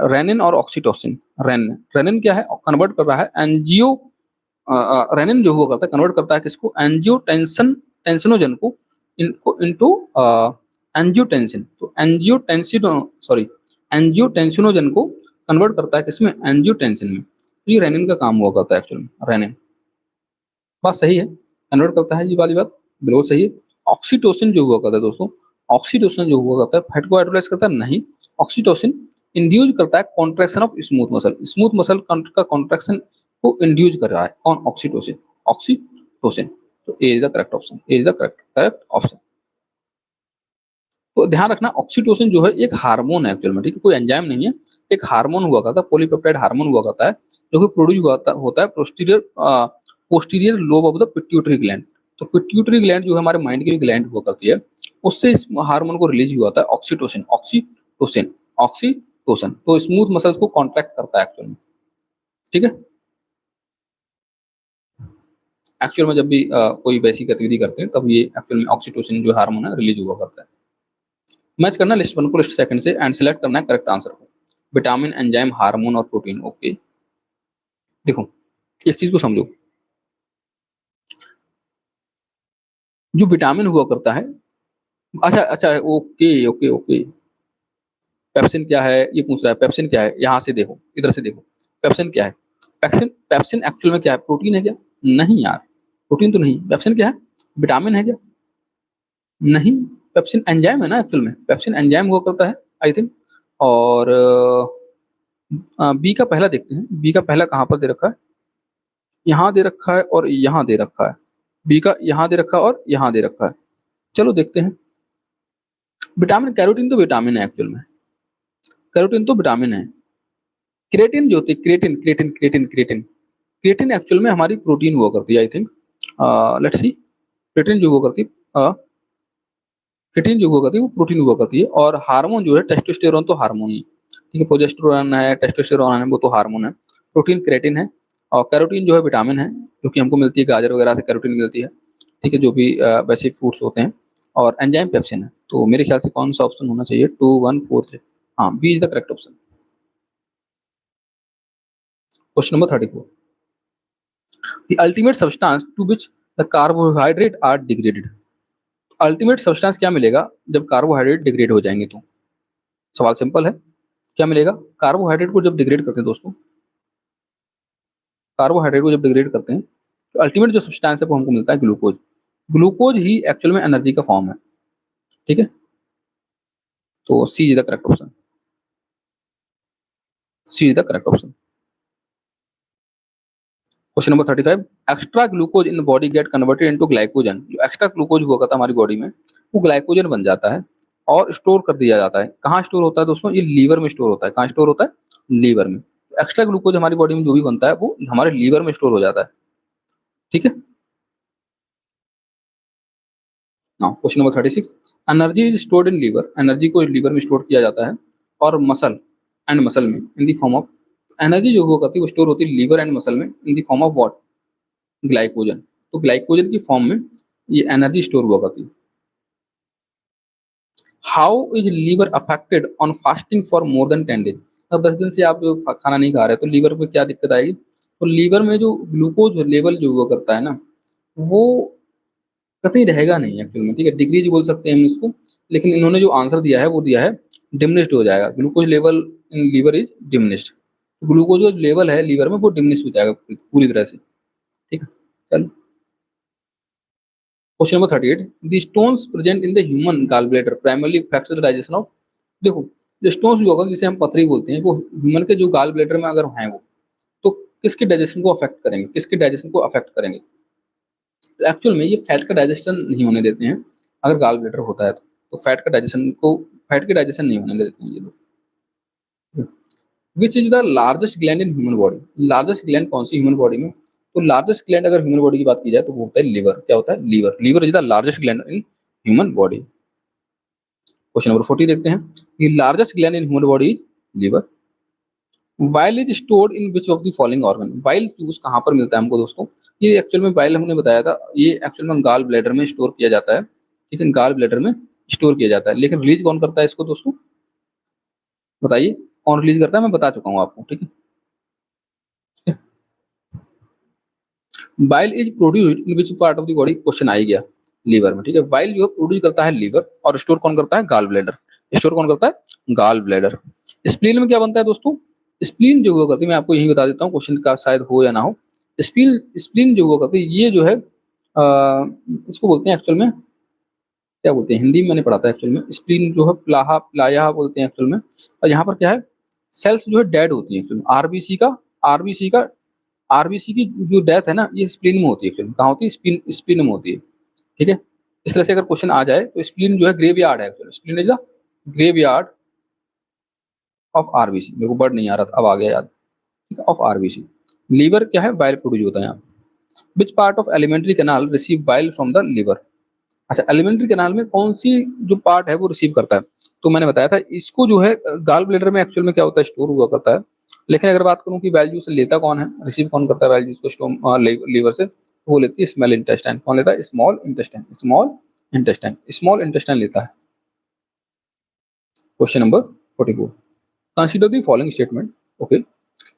रेनिन और ऑक्सीटोसिन। रेनिन क्या है, कन्वर्ट कर रहा है एंजियो, रेनिन जो हुआ करता है कन्वर्ट करता है किसको, एंजियोटेंसिन, टेंसिनोजन को इनको इनटू एंजियोटेंसिन। तो एंजियोटेंसिन, सॉरी, एंजियोटेंसिनोजन को कन्वर्ट करता है किसमें, एंजियोटेंसिन में। तो ये रेनिन का काम हुआ करता है एक्चुअली में, रेनिन। बात सही है, कन्वर्ट करता है, ये वाली बात बिल्कुल सही है। ऑक्सीटोसिन जो हुआ करता है दोस्तों, ऑक्सीटोसिन जो हुआ करता है फैट को हाइड्रोलाइज करता है, नहीं। ऑक्सीटोसिन इंड्यूस करता है contraction of smooth muscle, smooth muscle का कॉन्ट्रैक्शन को इंड्यूस कर रहा है कौन, ऑक्सीटोसिन, ऑक्सीटोसिन। तो A is the correct option, A is the correct correct option. तो ध्यान रखना ऑक्सीटोसिन जो है एक हार्मोन है एक्चुअल में, ठीक है, कोई एंजाइम नहीं है, एक हार्मोन हुआ करता है, पॉलीपेप्टाइड हार्मोन हुआ करता है, जो कि प्रोड्यूस होता है posterior posterior lobe of the pituitary gland. तो पिट्यूटरी ग्लैंड जो है हमारे माइंड की ग्लैंड हुआ करती है, उससे इस हार्मोन को रिलीज हुआ था ऑक्सीटोसिन, ऑक्सीटोसिन, ऑक्सीटोसिन। तो स्मूथ मसल्स को कॉन्ट्रैक्ट करता है एक्चुअल में, ठीक है। एक्चुअल में जब भी कोई वैसी गतिविधि करते हैं तब ये एक्चुअल में ऑक्सीटोसिन जो हार्मोन है रिलीज हुआ करता है। मैच करना लिस्ट 1 को लिस्ट 2 से एंड सिलेक्ट करना है करेक्ट आंसर को। विटामिन, एंजाइम, हार्मोन और प्रोटीन। ओके, देखो एक चीज को समझो, जो विटामिन हुआ करता है, अच्छा अच्छा, ओके ओके ओके, पेप्सिन क्या है ये पूछ रहा है, पेप्सिन क्या है, यहाँ से देखो, इधर से देखो, पेप्सिन क्या है। पेप्सिन, पेप्सिन एक्चुअल में क्या है, प्रोटीन है क्या, नहीं यार, प्रोटीन तो नहीं। पेप्सिन क्या है, विटामिन है क्या, नहीं। पेप्सिन एंजाइम है ना एक्चुअल में, पेप्सिन एंजाइम हुआ करता है आई थिंक। और बी का पहला देखते हैं, बी का पहला कहाँ पर दे रखा है, यहाँ दे रखा है और यहाँ दे रखा है। बी का यहाँ दे रखा है और यहाँ दे रखा है। चलो देखते हैं। विटामिन, कैरोटीन तो विटामिन है एक्चुअल में, कैरोटीन तो विटामिन है। क्रेटिन जो होती है, creatine creatine creatine creatine, creatine actual में हमारी प्रोटीन हुआ करती है I think. Let's see, creatine जो हुआ करती है, क्रेटिन जो हुआ करती है वो प्रोटीन हुआ करती है। और हार्मोन जो है टेस्टोस्टेरोन तो हार्मोन ही, ठीक है, प्रोजेस्टेरोन है, टेस्टोस्टेरोन है, वो तो हार्मोन है। प्रोटीन क्रेटिन है, और कैरोटीन जो है विटामिन है, जो कि हमको मिलती है गाजर वगैरह से कैरोटीन मिलती है, ठीक है, जो भी वैसे फ्रूट्स होते हैं। और एंजाइम पेप्सिन है। तो मेरे ख्याल से कौन सा ऑप्शन होना चाहिए, 2 1 4 3, हाँ B is the correct option. Question number 34, the ultimate substance to which the carbohydrate are degraded. Ultimate substance क्या मिलेगा जब कार्बोहाइड्रेट डिग्रेड हो जाएंगे, तो सवाल सिंपल है, क्या मिलेगा, कार्बोहाइड्रेट को जब डिग्रेड करते हैं दोस्तों, कार्बोहाइड्रेट को जब डिग्रेड करते हैं तो अल्टीमेट जो सब्सटेंस है वो हमको मिलता है ग्लूकोज। ग्लूकोज ही एक्चुअल में एनर्जी का फॉर्म है, ठीक है। तो C is the correct option, C is the correct option. Question number 35, extra glucose in body get converted into glycogen. जो एक्स्ट्रा ग्लूकोज हुआ करता है हमारी बॉडी में, वो ग्लाइकोजन बन जाता है और स्टोर कर दिया जाता है। कहाँ स्टोर होता है दोस्तों, ये लीवर में स्टोर होता है। कहाँ स्टोर होता है, लीवर में। एक्स्ट्रा ग्लूकोज हमारी बॉडी में जो भी बनता है वो हमारे लीवर में स्टोर हो जाता है, ठीक है। Now question number 36, energy is stored in liver. Energy को लीवर में स्टोर किया जाता है और मसल एंड मसल में in the form of, energy जो हुआ करती है वो स्टोर होती है लीवर एंड मसल में in the form of what, glycogen. तो ग्लाइकोजन की फॉर्म में ये एनर्जी स्टोर हुआ करती है। How is liver affected on fasting for more than 10 days. अब 10 दिन से आप जो खाना नहीं खा रहे तो लीवर में क्या दिक्कत आएगी, तो लीवर में जो ग्लूकोज लेवल जो हुआ करता है ना, वो कतई रहेगा नहीं एक्चुअल में, ठीक है, डिक्रीज बोल सकते हैं हम इसको। लेकिन इन्होंने जो आंसर दिया है वो दिया है डिमिनिश्ड हो जाएगा, glucose level in liver is diminished. Glucose जो लेवल है लीवर में वो डिमिनिश हो जाएगा पूरी तरह से, ठीक है। चलो question number 38, the stones present in the human gall bladder primarily affects the digestion of. देखो जो स्टोन्स जो होगा जिसे हम पथरी बोलते हैं, वो ह्यूमन के जो गॉल ब्लैडर में अगर हैं वो, तो किसके डाइजेशन को अफेक्ट करेंगे, किसके डाइजेशन को अफेक्ट करेंगे। तो एक्चुअल में ये फैट का डाइजेशन नहीं होने देते हैं। अगर गॉल ब्लैडर होता है तो फैट का डाइजेशन को, फैट के डाइजेशन नहीं होने देते हैं ये लोग। Which is the largest gland in human body. Largest gland कौन सी ह्यूमन बॉडी में, तो लार्जेस्ट ग्लैंड अगर ह्यूमन बॉडी की बात की जाए तो वो होता है लीवर। क्या होता है, liver. Liver is the largest gland in human body. Question number 40 देखते हैं, the largest gland in human body liver. Bile is stored in which of the following organ. Bile juice कहाँ पर मिलता है हमको दोस्तों? ये एक्चुअल में वाइल हमने बताया था, ये एक्चुअल में गाल ब्लैडर में स्टोर किया जाता है, ठीक है, गाल ब्लैडर में स्टोर किया जाता है। लेकिन रिलीज कौन करता है इसको दोस्तों, बताइए कौन रिलीज करता है? मैं बता चुका हूँ आपको, ठीक है। Bile is produced in which part of the body, question आ ही गया, लीवर में, ठीक है। बाइल जो प्रोड्यूस करता है लीवर, और स्टोर कौन करता है? Gall bladder. स्टोर कौन करता है? Gall bladder. स्प्लीन में क्या बनता है दोस्तों? स्प्लीन जो हुआ करती है, मैं आपको यही बता देता हूँ, क्वेश्चन का शायद हो या ना हो। स्प्लीन स्प्लीन जो हुआ करती है, ये जो है इसको बोलते हैं एक्चुअल में, क्या बोलते हैं हिंदी में, मैंने पढ़ा था एक्चुअल में, स्प्लीन जो है प्लाहा प्लाया बोलते हैं एक्चुअल में। और यहाँ पर क्या है, सेल्स जो है डेड होती है एक्चुअल में, आरबीसी का आरबीसी की जो डेथ है ना, ये स्प्लीन में होती है एक्चुअली। कहाँ होती है? स्प्लीन स्प्लीन में होती है, ठीक है। इस तरह से अगर क्वेश्चन आ जाए तो स्प्लीन जो है ग्रेवयार्ड है actually, spleen is the graveyard of RBC. मेरे को वर्ड नहीं आ रहा था, अब आ गया याद, ठीक है, ऑफ आरबीसी। लीवर क्या है? बाइल प्रोड्यूस होता है यहाँ। Which part of alimentary canal receive bile from the liver. अच्छा, एलिमेंट्री कैनाल में कौन सी जो पार्ट है वो रिसीव करता है? तो मैंने बताया था इसको जो है गाल ब्लेडर में एक्चुअल में क्या होता है, स्टोर हुआ करता है। लेकिन अगर बात करूं कि वैल्यू से लेता कौन है, रिसीव कौन करता है वैल्यू को स्टोम लीवर से, तो वो लेती है स्मॉल इंटेस्टाइन। कौन लेता है? Small intestine. स्मॉल इंटेस्टाइन लेता है। Question number 44, consider the following statement. Okay,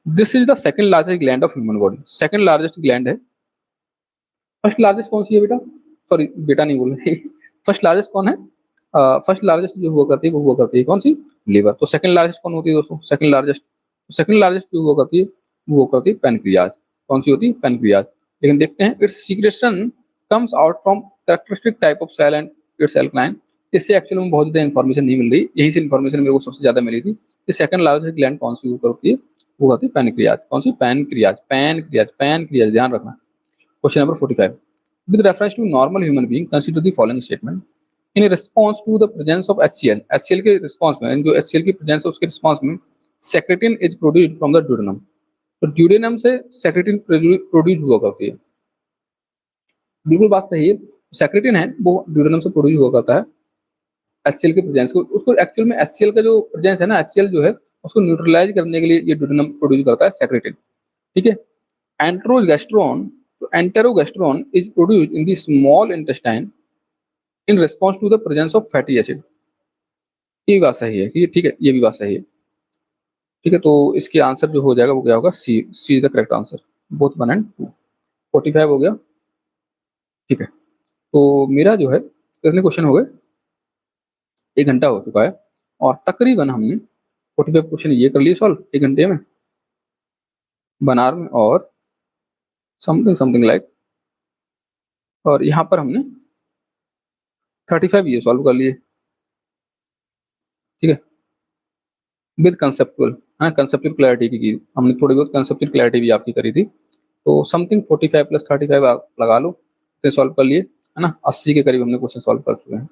this is the second largest gland of human body. Second largest gland है। फर्स्ट लार्जेस्ट कौन सी है बेटा? सॉरी, बेटा नहीं बोल रहे फर्स्ट लार्जेस्ट कौन है? फर्स्ट लार्जेस्ट जो हुआ करती है वो हुआ करती है कौन सी? लीवर। तो सेकंड लार्जेस्ट कौन होती है दोस्तों? सेकंड लार्जेस्ट जो हुआ करती है वो हुआ करती है पैनक्रियाज। कौन सी होती है? पैनक्रियाज। लेकिन देखते हैं, its secretion comes out from characteristic type of cell and its alkaline. इससे एक्चुअली में बहुत ज्यादा इन्फॉर्मेशन नहीं मिल रही, यही से इन्फॉर्मेशन मेरे को सबसे ज्यादा मिली थी कि सेकंड लार्जेस्ट ग्लैंड कौन सी हुआ करती है, वो होती है पैनक्रियाज। कौन सी? पैनक्रियाज। पैनक्रियाज, ध्यान रखना। Question number 45, with reference to normal human being, consider the following statement. In response to the presence of HCl के रिस्पॉन्स में, जो HCl की प्रेजेंस है उसके रिस्पॉन्स में secretin is produced from the duodenum. तो ड्यूडेनम से सेक्रेटिन प्रोड्यूस हुआ करती है। बिल्कुल बात सही है, सेक्रेटिन है वो ड्यूडेनम से प्रोड्यूस हुआ करता है HCl के प्रेजेंस को। उसको एक्चुअल में HCl का जो प्रेजेंस है ना, HCl जो है उसको न्यूट्रलाइज करने के लिए ये ड्यूडेनम प्रोड्यूस करता है सेक्रेटिन, ठीक है। एंट्रोगेस्ट्रॉन, तो enterogastrone is produced in the small intestine in response to the presence of fatty acid. ये भी बात सही है, ठीक है, ये भी बात सही है, ठीक है। तो इसके आंसर जो हो जाएगा वो क्या होगा? C. C is the correct answer, both 1 and 2। 45 हो गया, ठीक है। तो मेरा जो है कितने क्वेश्चन हो गए? 1 घंटा हो चुका है, और तकरीबन हमने 45 क्वेश्चन ये कर लिए सॉल्व 1 घंटे में, बनार में, और समथिंग समथिंग लाइक, और यहाँ पर हमने 35 ये सॉल्व कर लिए, ठीक है, विद कंसेप्चुअल, हाँ, कंसेप्चुअल क्लैरिटी की हमने, थोड़ी बहुत कंसेप्चुअल क्लैरिटी भी आपकी करी थी। तो समथिंग 45 प्लस 35 आप लगा लो, इतने सॉल्व कर लिए, है ना। 80 के करीब हमने क्वेश्चन सॉल्व कर चुके हैं,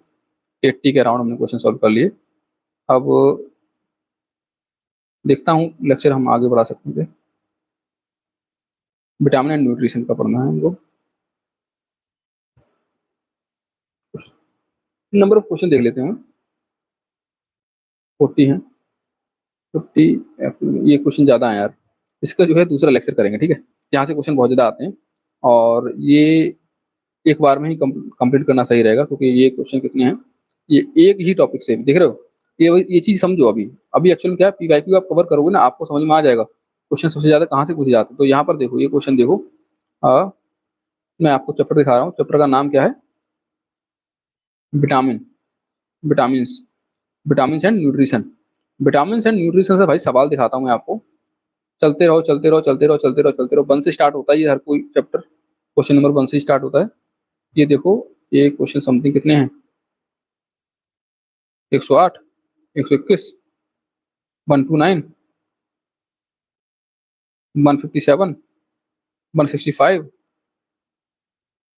80 के अराउंड हमने क्वेश्चन सॉल्व कर लिए। अब देखता हूँ लेक्चर हम आगे बढ़ा सकते थे। विटामिन एंड न्यूट्रिशन का पढ़ना है हमको। नंबर ऑफ क्वेश्चन देख लेते हैं, 40 है, 50। ये क्वेश्चन ज़्यादा है यार, इसका जो है दूसरा लेक्चर करेंगे, ठीक है। यहाँ से क्वेश्चन बहुत ज़्यादा आते हैं, और ये एक बार में ही कंप्लीट करना सही रहेगा, क्योंकि ये क्वेश्चन कितने हैं, ये एक ही टॉपिक से, देख रहे हो, ये चीज़ समझो। अभी अभी एक्चुअली क्या है, पीवाईक्यू आप कवर करोगे ना, आपको समझ में आ जाएगा क्वेश्चन सबसे ज़्यादा कहाँ से पूछे जाते हैं। तो यहाँ पर देखो, ये क्वेश्चन देखो, आ, मैं आपको चैप्टर दिखा रहा हूँ, चैप्टर का नाम क्या है? Vitamin, vitamin vitamin and nutrition. Vitamin and nutrition से भाई सवाल दिखाता हूँ मैं आपको, चलते रहो चलते रहो चलते रहो चलते रहो चलते रहो। 1 से स्टार्ट होता है ये हर कोई चैप्टर, क्वेश्चन नंबर 1 से स्टार्ट होता है। ये देखो, ये क्वेश्चन समथिंग कितने हैं, 108, 121, 129, 157, 165,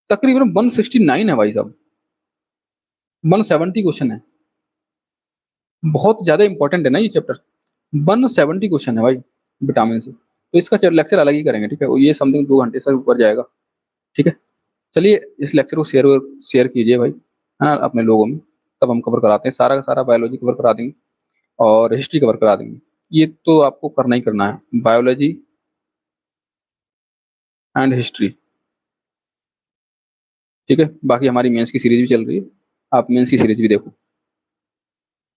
तकरीबन 169 है भाई साहब, 170 क्वेश्चन है। बहुत ज्यादा इंपॉर्टेंट है ना ये चैप्टर, 170 क्वेश्चन है भाई विटामिन से। तो इसका लेक्चर अलग ही करेंगे, ठीक है, ये समथिंग 2 घंटे से ऊपर जाएगा, ठीक है। चलिए इस लेक्चर को शेयर कीजिए भाई, है ना, अपने लोगों में, तब हम कवर कराते हैं सारा का सारा, बायोलॉजी कवर करा देंगे और हिस्ट्री कवर करा देंगे। ये तो आपको करना ही करना है, बायोलॉजी एंड हिस्ट्री। ठीक है, बाकी हमारी मेंस की सीरीज भी चल रही है, आप मेंस की सीरीज भी देखो।